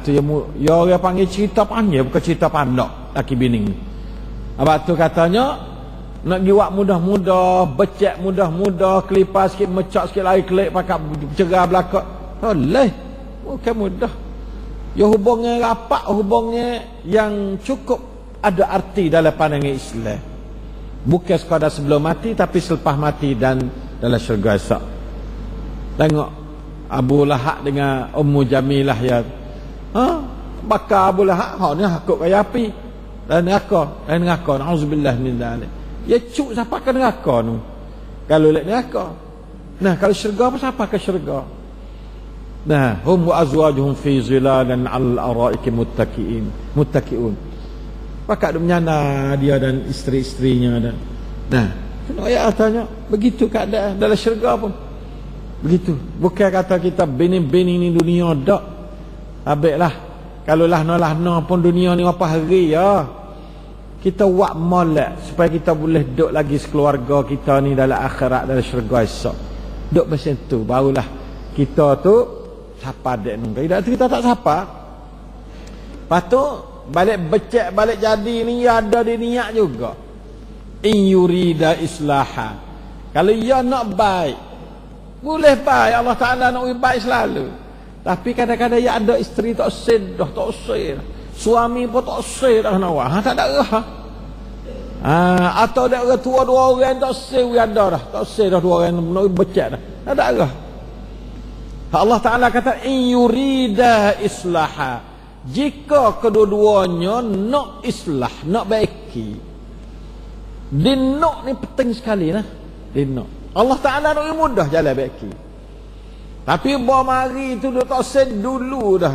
Tu yang orang panggil cerita panjang, bukan cerita pandak laki bini. Abang tu katanya nak pergi buat mudah-mudah, becek mudah-mudah, kelipar sikit, mecak sikit lari kelik pakai cerah belakang. Boleh, bukan mudah. Ya hubungnya rapat, hubungnya yang cukup ada arti dalam pandangan Islam. Bukan sekadar sebelum mati, tapi selepas mati dan dalam syurga esok. Tengok Abu Lahab dengan Ummu Jamilah ya. Bakar Abu Lahab, ni hakut kaya api. Dan neraka, na'udzubillah min dzalik. Ya cuk siapa ke neraka tu? Kalau lek neraka. Nah, kalau syurga apa siapa ke syurga? Nah, hum wa azwajuhum fi zilalan 'alal araiki muttaqiun. Pakak menyana dia dan isteri-isterinya dan. Nah, kena ayat tanya, begitu keadaan dalam syurga pun. Begitu. Bukan kata kita bini-bini ni dunia dak. Habislah. Kalau lahna pun dunia ni apa hari ya. Kita buat molek supaya kita boleh duduk lagi sekeluarga kita ni dalam akhirat, dalam syurga esok. Duduk macam tu barulah kita tu siapa dek nung. Tidak tu kita tak siapa. Lepas tu balik becek balik jadi ni ada di niat juga. In yurida islaha. Kalau ia nak baik, boleh baik. Allah Ta'ala nak baik selalu. Tapi kadang-kadang ya ada isteri tak sedah, tak sed. Suami pun tak sed dah nak. Tak ada dah. Atau ada orang tua dua orang tak sed ada dah. Tak sed dah dua orang nak becek dah. Tak ada dah. Allah Ta'ala kata in yurida islaha. Jika kedua-duanya nak islah, nak baiki. Dinok ni penting sekali lah. Dinok. Allah Ta'ala nak mudah jalan baiki. Tapi bawa mari tu dia tak sed dulu dah.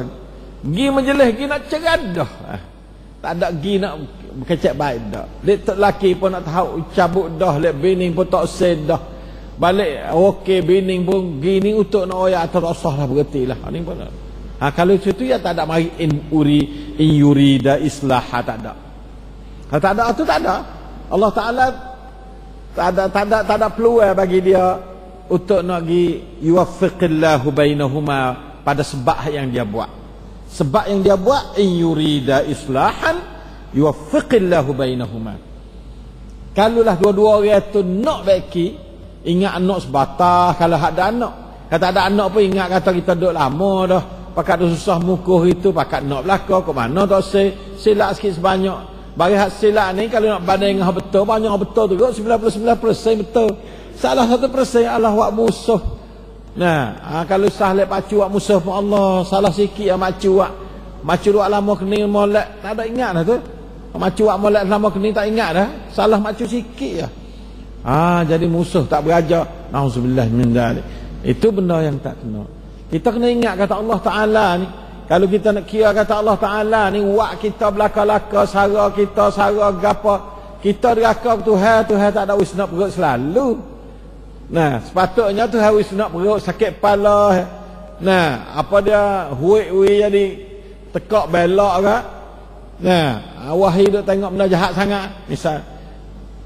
Gi menjelih, gi nak ceradah. Tak ada gi nak kecek baik dah. Dek tak laki pun nak tahu cabut dah, lek bini pun tak sed dah. Balik okey bini pun gini untuk nak oyak atau tak sah lah berhenti lah. Ni pun. Kalau situ ya tak ada mari in yurida islaha tak ada. Kalau tak ada tu tak ada. Allah Ta'ala tak ada peluang bagi dia untuk nak pergi yuwaffiqillahu bainahuma pada sebab yang dia buat. Sebab yang dia buat in yurida islahan yuwaffiqillahu bainahuma. Kalaulah dua-dua orang tu nak baiki, ingat anak sebatah kalau ada anak. Kata ada anak pun ingat kata kita duduk lama dah. Pakat dah susah mukuh itu, pakat nak belakang ke mana tak silap sikit sebanyak. Bagi hak silap ni kalau nak banding dengan betul, banyak betul tu 99% betul. Salah 1% Allah buat musuh. Nah, kalau salah pacu buat musuh pun Allah, salah sikit yang macu buat lama kening molek, tak ada ingat dah tu. Macu buat molek lama kening tak ingat dah. Salah macu sikit je. Jadi musuh tak berajar. Nauzubillah min dzalik. Itu benda yang tak kena. Kita kena ingat kata Allah Ta'ala ni. Kalau kita nak kira kata Allah Ta'ala ni, wak kita belaka-laka, sara kita, sara gapa, kita deraka Tuhan tak ada wis nak perut selalu. Nah, sepatutnya Tuhan wis nak perut sakit kepala. Nah, apa dia hui jadi tekak belak ke? Nah, wahai duk tengok benda jahat sangat. Misal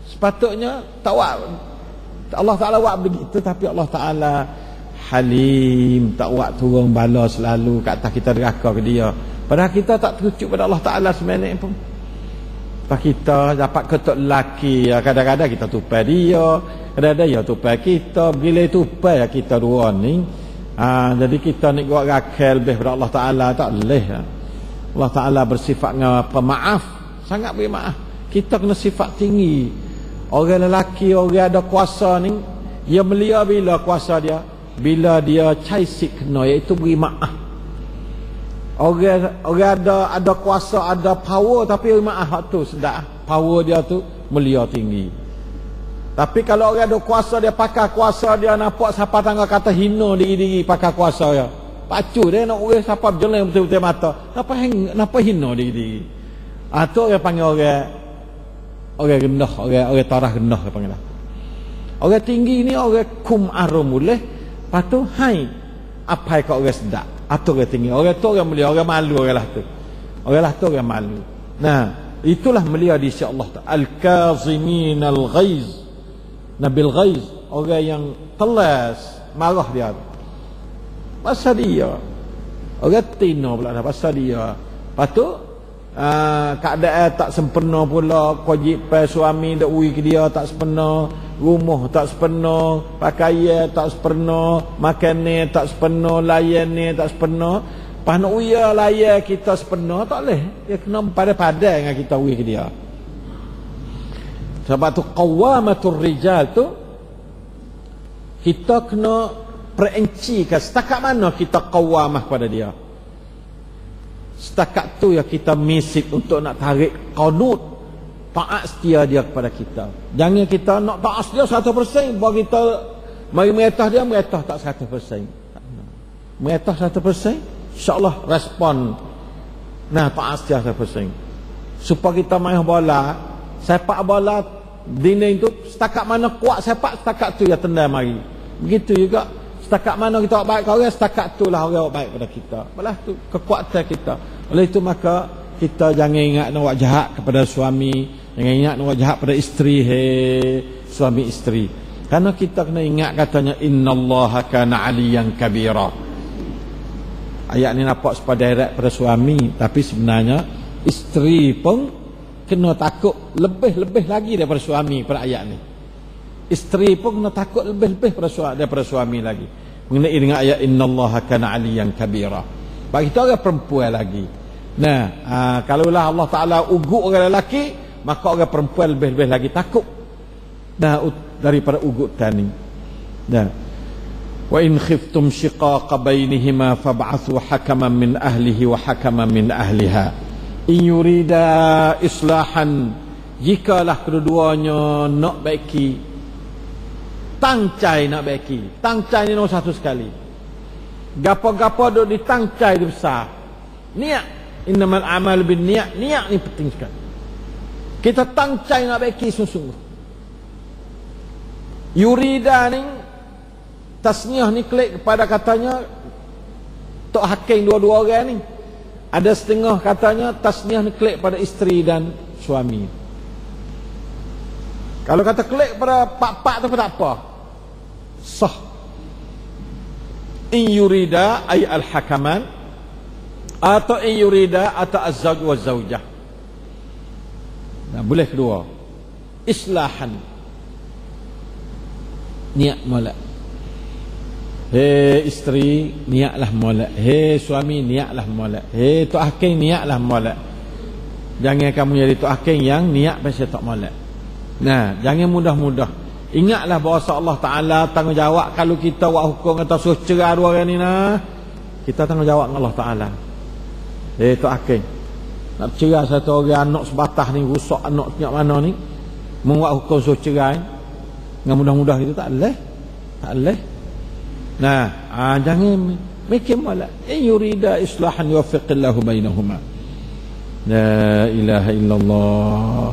sepatutnya tak wak Allah Ta'ala buat begitu, tapi Allah Ta'ala Halim, tak buat turun bala selalu kat atas kita deraka ke dia. Padahal kita tak terucuk pada Allah Ta'ala seminit pun. Lepas kita dapat ketuk lelaki, kadang-kadang kita tupai dia, kadang-kadang dia tupai kita. Bila tupai kita dua ni, jadi kita ni buat rakyat lebih pada Allah Ta'ala, tak boleh. Allah Ta'ala bersifat pemaaf, sangat beri maaf. Kita kena sifat tinggi. Orang lelaki, orang ada kuasa ni, dia melia bila kuasa dia? Bila dia caisik kena, iaitu beri maaf. Orang ada kuasa, ada power, tapi beri maaf tu sedap. Power dia tu melia tinggi. Tapi kalau orang ada kuasa, dia pakai kuasa dia, nampak siapa tangga kata hina diri-diri pakai kuasa dia. Pacu dia nak urus siapa berjalan betul-betul mata. Kenapa hina diri-diri? Tu orang panggil orang rendah, orang taraf rendah dia panggil. Orang tinggi ni orang kum arum boleh. Lepas tu hai apa kat orang sedap. Atau orang tinggi. Orang tu orang mulia, orang malu orang lah tu. Orang lah tu orang malu. Nah, itulah mulia di sisi Allah Taala. Al-kazimin al-ghaiz. Nabil ghaiz, orang yang telas marah dia. Pasal dia. Orang tino pula dah pasal dia. Lepas tu keadaan tak sempurna pula, kewajipan suami dak ui ke dia tak sempurna, rumah tak sempurna, pakaian tak sempurna, makanan tak sempurna, layan tak sempurna. Pas nak ui layan kita sempurna tak leh. Dia kena pada-pada dengan kita ui ke dia. Sebab tu qawamatur rijal tu kita kena perincikan setakat mana kita qawamah pada dia. Setakat tu ya kita misik untuk nak tarik qanut taat setia dia kepada kita. Jangan kita nak taat setia 100%, bahawa kita mari meretah dia, meretah tak 100%. Meretah 100%, insya-Allah respon nah taat setia 100%. Supaya kita main bola, sepak bola dinding tu setakat mana kuat sepak, setakat tu ya tendang mari. Begitu juga setakat mana kita buat baik ke orang, setakat itulah orang buat baik pada kita. Balas tu kekuatan kita. Oleh itu maka kita jangan ingat nak buat jahat kepada suami, jangan ingat nak buat jahat pada isteri, suami isteri. Karena kita kena ingat katanya innallaha kana aliyan kabira. Ayat ni nampak sepada direct pada suami, tapi sebenarnya isteri pun kena takut lebih-lebih lagi daripada suami pada ayat ni. Isteri pun kena takut lebih-lebih daripada suami lagi. Mengenai dengan ayat innallaha kana aliyan kabira. Bagi kita orang perempuan lagi. Nah, kalaulah Allah Taala ugut orang lelaki, maka orang perempuan lebih-lebih lagi takut. Nah, daripada ugut tani. Nah. Wa in khiftum shiqaqa bainihima fab'athu hakaman min ahlihi wa hakaman min ahliha. In yurida islahan, jikalah kedua-duanya nak baiki, tangcai nak baiki. Tangcai ni nombor satu sekali. Gapo-gapo duk ditangcai tu besar. Niat. Innamal amal bin niat. Niat ni penting sekali. Kita tangcai nak baiki sungguh-sungguh. Yurida ni tasniah ni klik kepada katanya tok hakim dua-dua orang ni. Ada setengah katanya tasniah ni klik pada isteri dan suami. Kalau kata klik pada pak-pak tu tak apa. Sah. In yurida ay al-hakaman, atau in yurida atau az-zawj wa zawjah. Nah, boleh kedua. Islahan. Niat molek. Hei isteri, niatlah molek. Hei suami, niatlah molek. Hei tok hakim, niatlah molek. Jangan kamu jadi tok hakim yang niat pasal tak molek. Nah, jangan mudah-mudah. Ingatlah bahawa Allah Ta'ala tanggungjawab kalau kita buat hukum atau suruh cerai dua orang ni nah. Kita tanggungjawab dengan Allah Ta'ala. Tok hakim. Nak cerai satu orang anak sebatah ni, rusak anak sejak mana ni. Membuat hukum suruh cerai. Dengan mudah-mudah itu tak boleh. Tak boleh. Nah, jangan mikir malah. Yurida islahan yuwaffiqillahu bainahuma. La ilaha illallah.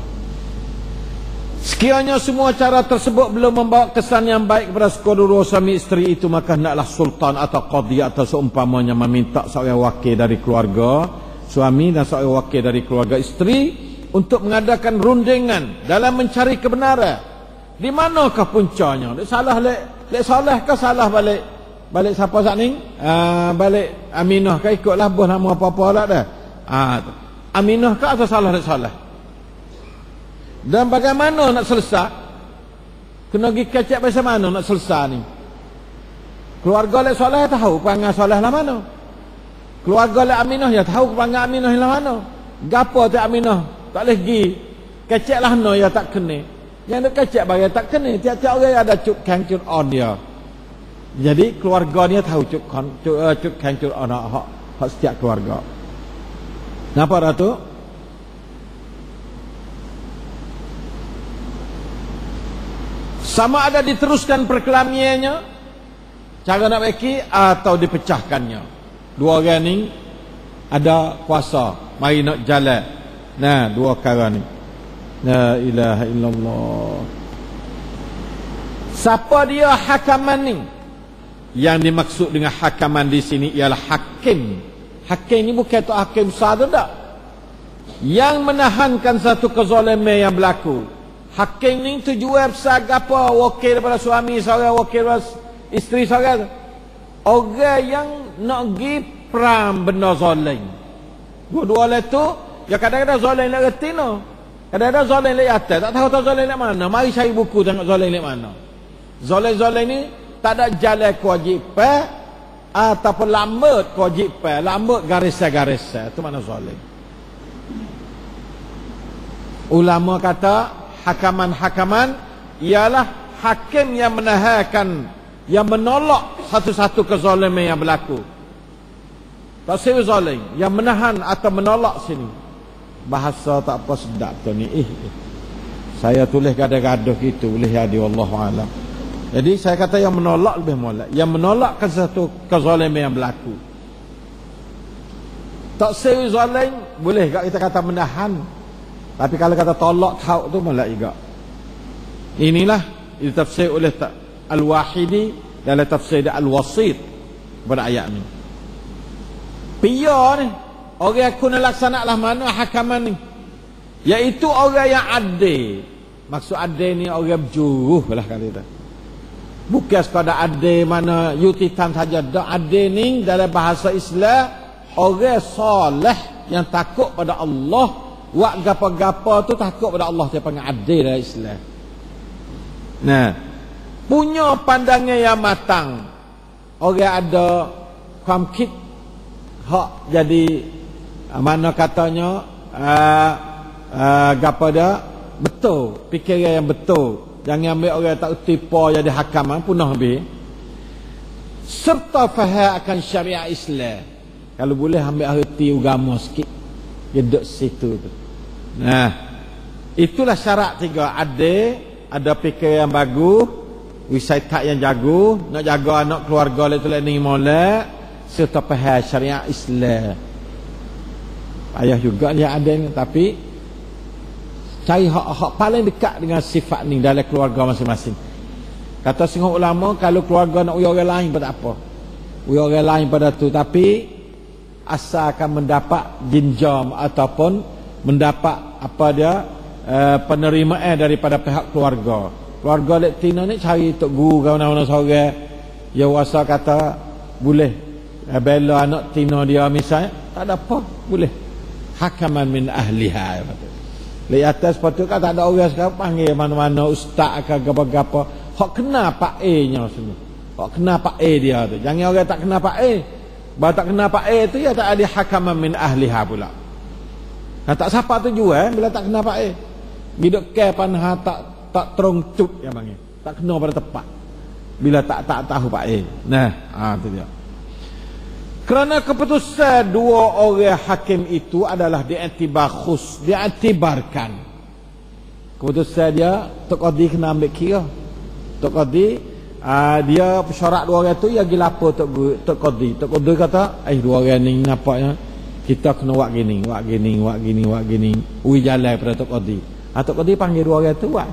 Sekiranya semua cara tersebut belum membawa kesan yang baik kepada kedua suami isteri itu, maka hendaklah sultan atau qadhi atau seumpamanya meminta seorang wakil dari keluarga suami dan seorang wakil dari keluarga isteri untuk mengadakan rundingan dalam mencari kebenaran. Di manakah puncanya? Lek salah lek salah ke salah balik siapa sat ni? Balik Aminah ke ikutlah bos nama apa-apa lah dah. Aminah ke atau salah lek salah? Dan bagaimana nak selesai? Kena pergi kecek macam mana nak selesai ni? Keluarga lek soleh tahu perangai soleh lah mana? Keluarga lek Aminah ya tahu perangai Aminah lah mana? Gapo tak Aminah? Tak boleh pergi Kecek lah no ya tak kena. Yang nak kecek bagi tak kena. Tiap-tiap orang ada cut kang cut on dia. Jadi keluarga dia tahu cut kang cut on hak setiap keluarga. Kenapa dah tu? Sama ada diteruskan perkelahiannya, cara nak bagi atau dipecahkannya. Dua orang ni ada kuasa, mari nak jalan. Nah, dua perkara ni. La ilaha illallah. Siapa dia hakaman ni? Yang dimaksud dengan hakaman di sini ialah hakim. Hakim ni bukan tu hakim besar tu tak? Yang menahankan satu kezaliman yang berlaku. Hakim ni tujuan besar apa? Wakil daripada suami seorang, wakil daripada isteri seorang. Orang yang nak pergi perang benda zalim. Dua-dua lah tu, ya kadang-kadang zalim nak reti no. Kadang-kadang zalim lek atas, tak tahu zalim lek mana. Mari cari buku tengok zalim lek mana. Zalim-zalim ni tak ada jalan kewajipan ataupun lambat kewajipan, lambat garis-garis. Itu mana zalim. Ulama kata hakaman-hakaman ialah hakim yang menahankan, yang menolak satu-satu kezaliman yang berlaku. Tak sewa zalim, yang menahan atau menolak sini. Bahasa tak apa sedap tu ni. Saya tulis gaduh-gaduh gitu, boleh jadi wallahu alam. Jadi saya kata yang menolak lebih molek, yang menolakkan satu kezaliman yang berlaku. Tak sewa zalim boleh tak kita kata menahan. Tapi kalau kata tolak tahu tu molek juga. Inilah ditafsir oleh Al-Wahidi dalam tafsir Al-Wasit pada ayat ni. Pia ni orang yang kena laksanalah mana hakaman ni, iaitu orang yang adil. Maksud adil ni orang berjuruh lah kata. Bukan sekadar adil mana yutitan saja. Adil ni dalam bahasa Islam orang soleh yang takut pada Allah. Wak gapa-gapa tu takut pada Allah, dia panggil adil dalam Islam. Nah, punya pandangan yang matang. Orang ada kamkit hak jadi mana katanya gapa dia betul, fikiran yang betul. Jangan ambil orang tak tipu jadi hakaman punah habis. Serta faham akan syariat Islam. Kalau boleh ambil arti agama sikit. Dia duduk situ tu. Nah, itulah syarat tiga. Ada fikir yang bagus, wisata yang jago, nak jaga anak keluarga itu ni molek, serta faham syariat Islam. Ayah juga dia ada ni, tapi cari hak paling dekat dengan sifat ni dalam keluarga masing-masing. Kata setengah ulama, kalau keluarga nak uya orang lain pada apa? Uya orang lain pada tu, tapi asalkan mendapat jinjam ataupun mendapat apa dia penerimaan daripada pihak keluarga. Keluarga lek tina ni cari tok guru ke mana-mana seorang yang wasa kata boleh bela anak tina dia misalnya, tak ada apa, boleh. Hakaman min ahliha. Lek atas patut kan tak ada orang sekarang panggil mana-mana ustaz ke apa-apa. Hak kena pak A nya semua. Hak kena pak A dia tu. Jangan orang tak kena pak A. Bahawa tak kena Pak A tu ya tak ada hakaman min ahliha pula. Nah, tak siapa tu jual bila tak kena Pak A. Hidup ke panha tak terung cut yang panggil. Tak kena pada tepat. Bila tak tahu Pak A. Nah, tu dia. Kerana keputusan dua orang hakim itu adalah diiktibarkan. Keputusan dia Tok Qadi kena ambil kira. Tok Qadi dia pesyarat dua orang tu ya gilapo Tok Qadi. Tok Qadi kata, dua orang ni nampaknya kita kena buat gini. Ui jalan pada Tok Qadi. Tok Qadi panggil dua orang tu buat.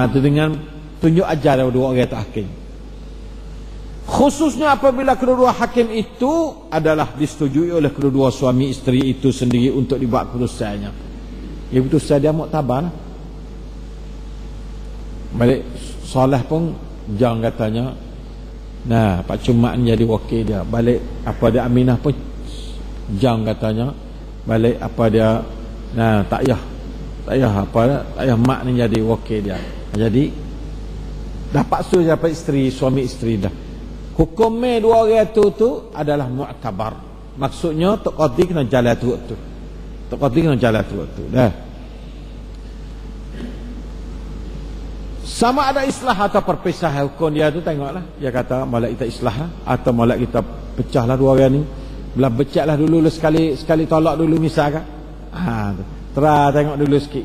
Tu dengan tunjuk ajar dua orang tu hakim. Khususnya apabila kedua-dua hakim itu adalah disetujui oleh kedua-dua suami isteri itu sendiri untuk dibuat keputusannya. Ya keputusan dia muktabar. Balik Soleh pun jangan katanya, nah Pak Cumak ni jadi wakil dia. Balik apa dia Aminah pun jangan katanya, balik apa dia, nah tak payah mak ni jadi wakil dia. Jadi dapat suruh dapat isteri, suami isteri dah. Hukumnya dua orang tu adalah mu'tabar. Maksudnya Tok Qadi kena jalan tu. Tak kau tinggal jalan tu dah. Sama ada islah atau perpisahan hukum dia tu, tengoklah. Dia kata molek kita islah lah, atau molek kita pecahlah dua orang ni. Belah becaklah dulu sekali tolak dulu misalkan. Tengok dulu sikit.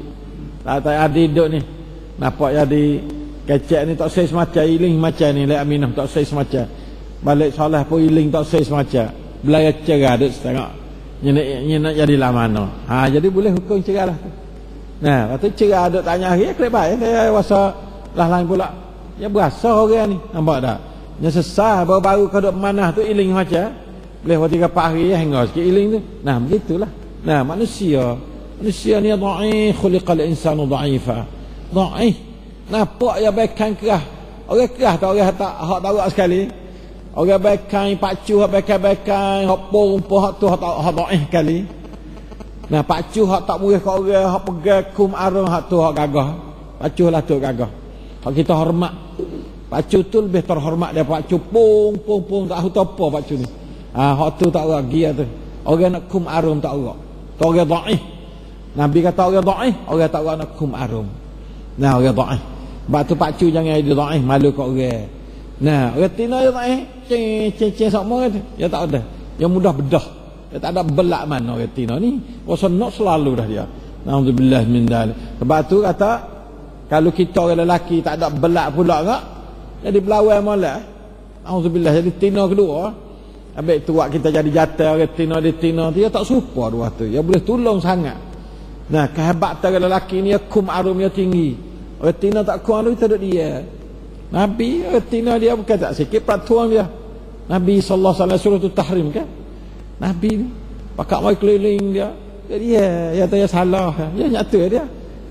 Tak ada duduk ni. Nampak jadi kecek ni tak saya semacam iling macam ni. Lek Aminah tak saya semacam. Balik solah pun iling tak saya semacam. Belah cerah duduk tengok. Ini nak jadi lah mana. Jadi boleh hukum cerah lah. Nah, lepas tu cerah duduk tanya hari. Kelip baik. Saya rasa lah lain pula. Ya berasa orang ni. Nampak tak? Yang sesah baru-baru kau duduk manah tu iling macam. Boleh waktu 3-4 hari hingga sikit iling tu. Nah, begitulah. Nah, manusia ni dhaif, khuliqal insanu dhaifa. Dhaif. Nampak ya bekan kerah. Orang kerah tak orang tak hak tarak sekali. Orang bekan pacu hak bekan hak pompo hak tu hak dhaif sekali. Nah, pacu hak tak boleh kau orang hak pegang kum arung hak tu hak gagah. Pacu lah tu gagah. Hak kita hormat. Pacu tu lebih terhormat daripada pacu pung tak tahu apa pacu ni. Hak tu tak orang gia tu. Orang nak kum arum tak orang. Tu orang dhaif. Nabi kata orang dhaif, orang tak orang nak kum arum. Nah, orang dhaif. Sebab tu pacu jangan dia dhaif, malu kat orang. Nah, orang Tina dia dhaif, ceng sama tu. Dia tak ada. Yang mudah bedah. Dia tak ada belak mana orang Tina ni. Rasa nak selalu dah dia. Alhamdulillah min dzalik. Sebab tu kata kalau kita orang lelaki tak ada belak pula enggak, jadi belawai molek. Alhamdulillah jadi Tina kedua. Habis tu buat kita jadi jatah orang Tina dia dia tak serupa dua tu. Dia boleh tolong sangat. Nah, kehebatan orang lelaki ni kum arumnya tinggi. Orang Tina tak kum arum kita duduk dia. Nabi orang Tina dia bukan tak sikit peraturan dia. Nabi sallallahu alaihi wasallam suruh tu tahrim kan. Nabi ni pakak mai keliling dia. Dia tanya salah. Dia nyata dia.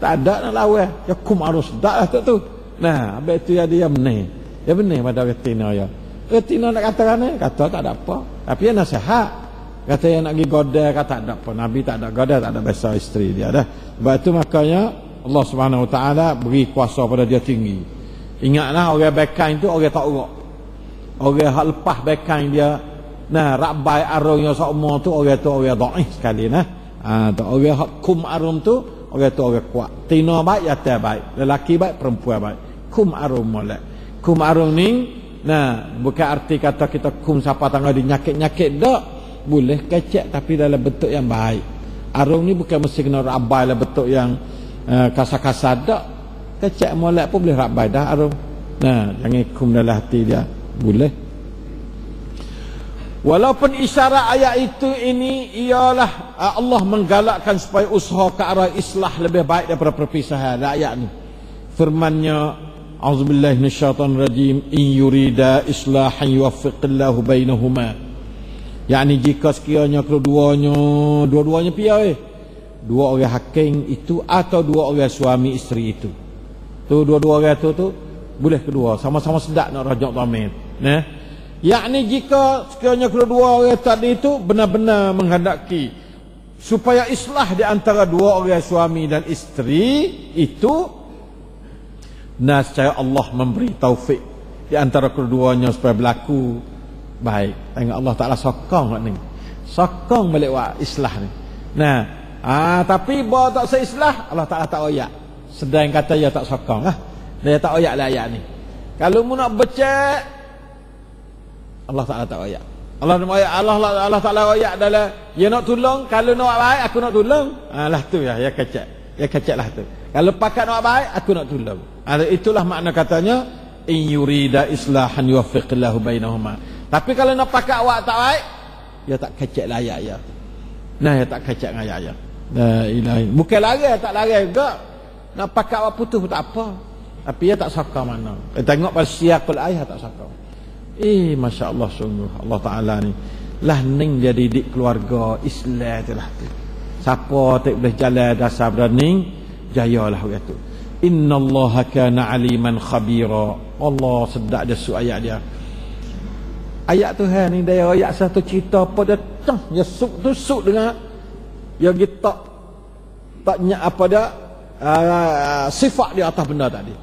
Tak ada nak lawan. Dia kum arum sedak lah tu. Nah, habis tu dia benar. Dia benar pada orang Tina ya. Tina nak katakan ni, kata tak ada apa. Tapi dia nasihat. Kata yang nak pergi goda, kata tak ada apa. Nabi tak ada goda, tak ada bahasa isteri dia dah. Sebab itu makanya Allah Subhanahu Wa Taala beri kuasa pada dia tinggi. Ingatlah orang bekan itu orang tak urak. Orang hak lepas bekan dia, nah rabai arungnya seumur tu orang dhaif sekali nah. Orang hak kum arum tu orang tu orang kuat. Tina baik, jatah baik. Lelaki baik, perempuan baik. Kum arum molek. Kum arum ni, nah, bukan arti kata kita kum siapa tangga di nyakit-nyakit tak. Boleh kecek tapi dalam bentuk yang baik. Arung ni bukan mesti kena rabai dalam bentuk yang kasar-kasar tak. Kecek molek pun boleh rabai dah arung. Nah, jangan kum dalam hati dia. Boleh. Walaupun isyarat ayat itu ini ialah Allah menggalakkan supaya usaha ke arah islah lebih baik daripada perpisahan. Ayat ni firman-Nya A'udzubillahi minasyaitonir rajim in yurida islahan yuwaffiqillahu bainahuma. Yakni jika sekiranya dua-duanya pihak dua orang hakim itu atau dua orang suami isteri itu. Tu dua-dua orang tu boleh kedua sama-sama sedap nak rajak dhamin. Nah. Yakni jika sekiranya kedua orang tadi itu benar-benar menghendaki supaya islah di antara dua orang suami dan isteri itu, nah secara Allah memberi taufik di antara keduanya supaya berlaku baik. Tengok Allah Ta'ala sokong ni. Sokong balik buat islah ni. Nah, tapi bawa tak seislah Allah Ta'ala tak oyak. Sedang kata dia tak sokong lah. Dia tak oyak lah ayat ni. Kalau mu nak becek Allah Ta'ala tak oyak. Allah Ta'ala oyak adalah dia nak tolong, kalau nak baik aku nak tolong. Lah tu ya kecek. Ya kecek lah tu. Kalau pakat nak baik aku nak tolong. Itulah makna katanya in yurida islahan yuwaffiqillahu bainahuma. Tapi kalau nak pakat awak tak baik, dia tak kecek lah ayat ya. Nah, dia tak kecek dengan ayat ya. La ilaha. Bukan larang, tak larang juga. Nak pakat awak putus pun tak apa. Tapi dia tak saka mana. Tengok pada siaqul ayat tak saka. Masya-Allah sungguh Allah Taala ni lah ning dia didik keluarga Islam tu lah tu. Siapa tak boleh jalan dasar berani jayalah orang tu. Innallaha kana aliman khabira. Allah sedap dia su ayat dia. Ayat Tuhan ni dia ayat satu cerita apa dia dia suk dengan dia kita tak nyak apa dia sifat di atas benda tadi.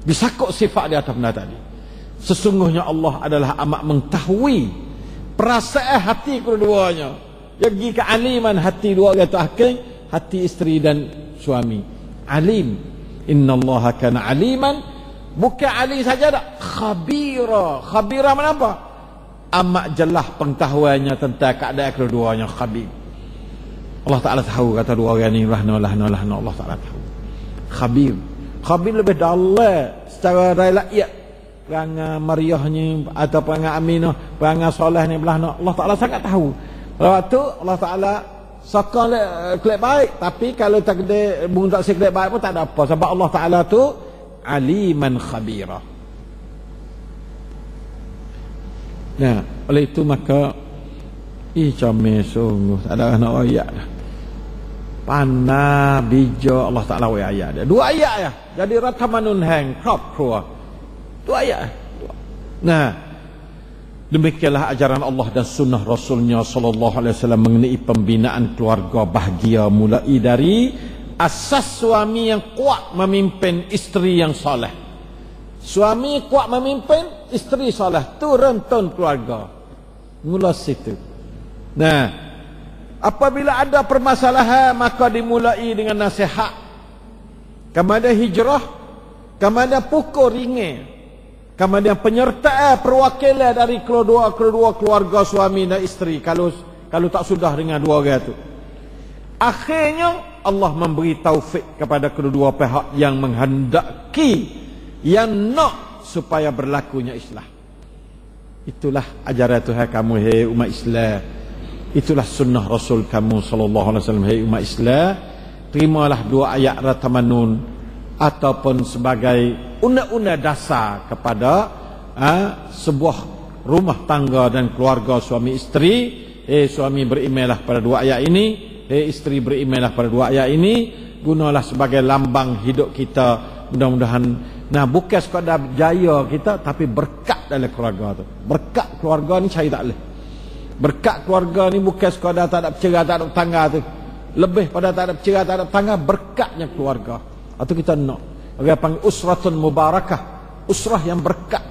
Disakut sifat di atas benda tadi. Sesungguhnya Allah adalah amat mengetahui perasaan hati keduanya. Pergi ke aliman hati dua orang tu hakim, hati isteri dan suami. Alim. Innallaha kana aliman, bukan alim saja dah, khabira. Khabira mana apa? Amat jelas pengetahuannya tentang keadaan kedua-duanya. Khabir. Allah Ta'ala tahu kata dua orang ni lahna. Allah Ta'ala tahu. Khabir. Khabir lebih dalam secara rakyat. Perangai Mariahnya atau perangai Aminah, perangai Soleh ni belahna, Allah Ta'ala sangat tahu. Waktu Allah Ta'ala sokong kelek baik, tapi kalau takdir bung tak kelek baik pun tak ada apa, sebab Allah Ta'ala tu aliman khabira. Nah, oleh itu maka comel sungguh, tak ada nak ayat dah. Panah bija Allah Ta'ala wa ayat dia. Dua ayat ya. Jadi ratamanun hang crop keluar. Dua ayat. Nah, demikianlah ajaran Allah dan sunnah Rasulnya sallallahu alaihi wasallam mengenai pembinaan keluarga bahagia, mulai dari asas suami yang kuat memimpin isteri yang soleh. Suami kuat memimpin isteri soleh, tu rentun keluarga. Mula situ. Nah, apabila ada permasalahan maka dimulai dengan nasihat. Kemudian hijrah, kemudian pukul ringin. Kemudian penyertaan perwakilan dari kedua keluarga suami dan isteri kalau tak sudah dengan dua orang itu. Akhirnya Allah memberi taufik kepada kedua pihak yang menghendaki, yang nak supaya berlakunya islah. Itulah ajaran Tuhan kamu, hai umat Islam. Itulah sunnah Rasul kamu sallallahu alaihi wasallam, hai umat Islam. Terimalah dua ayat ratamanun ataupun sebagai undang-undang dasar kepada sebuah rumah tangga dan keluarga suami isteri. Suami berimanlah pada dua ayat ini, isteri berimanlah pada dua ayat ini, gunalah sebagai lambang hidup kita. Mudah-mudahan bukan sekadar jaya kita, tapi berkat dalam keluarga tu. Berkat keluarga ni cari tak boleh. Berkat keluarga ni bukan sekadar tak ada bercerai, tak ada tangga tu. Lebih pada tak ada bercerai, tak ada tangga, berkatnya keluarga. Atau kita nak orang panggil usratun mubarakah, usrah yang berkat.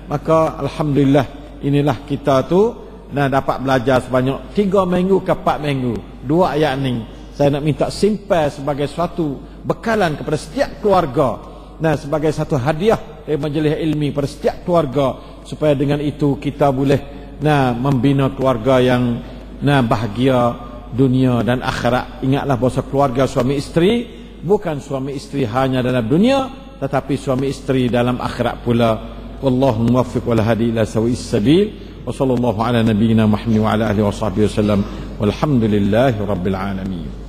Maka alhamdulillah inilah kita tu dapat belajar sebanyak 3 minggu ke 4 minggu. Dua ayat ni saya nak minta simpan sebagai suatu bekalan kepada setiap keluarga. Sebagai satu hadiah dari majlis ilmi pada setiap keluarga, supaya dengan itu kita boleh membina keluarga yang bahagia dunia dan akhirat. Ingatlah bahawa keluarga suami isteri bukan suami isteri hanya dalam dunia, tetapi suami isteri dalam akhirat pula. Wallahu muwaffiq wal hadi ila sawa'is sabil. Wa sallallahu ala nabiyyina Muhammad wa ala alihi wa sahbihi wasallam. Walhamdulillahi rabbil alamin.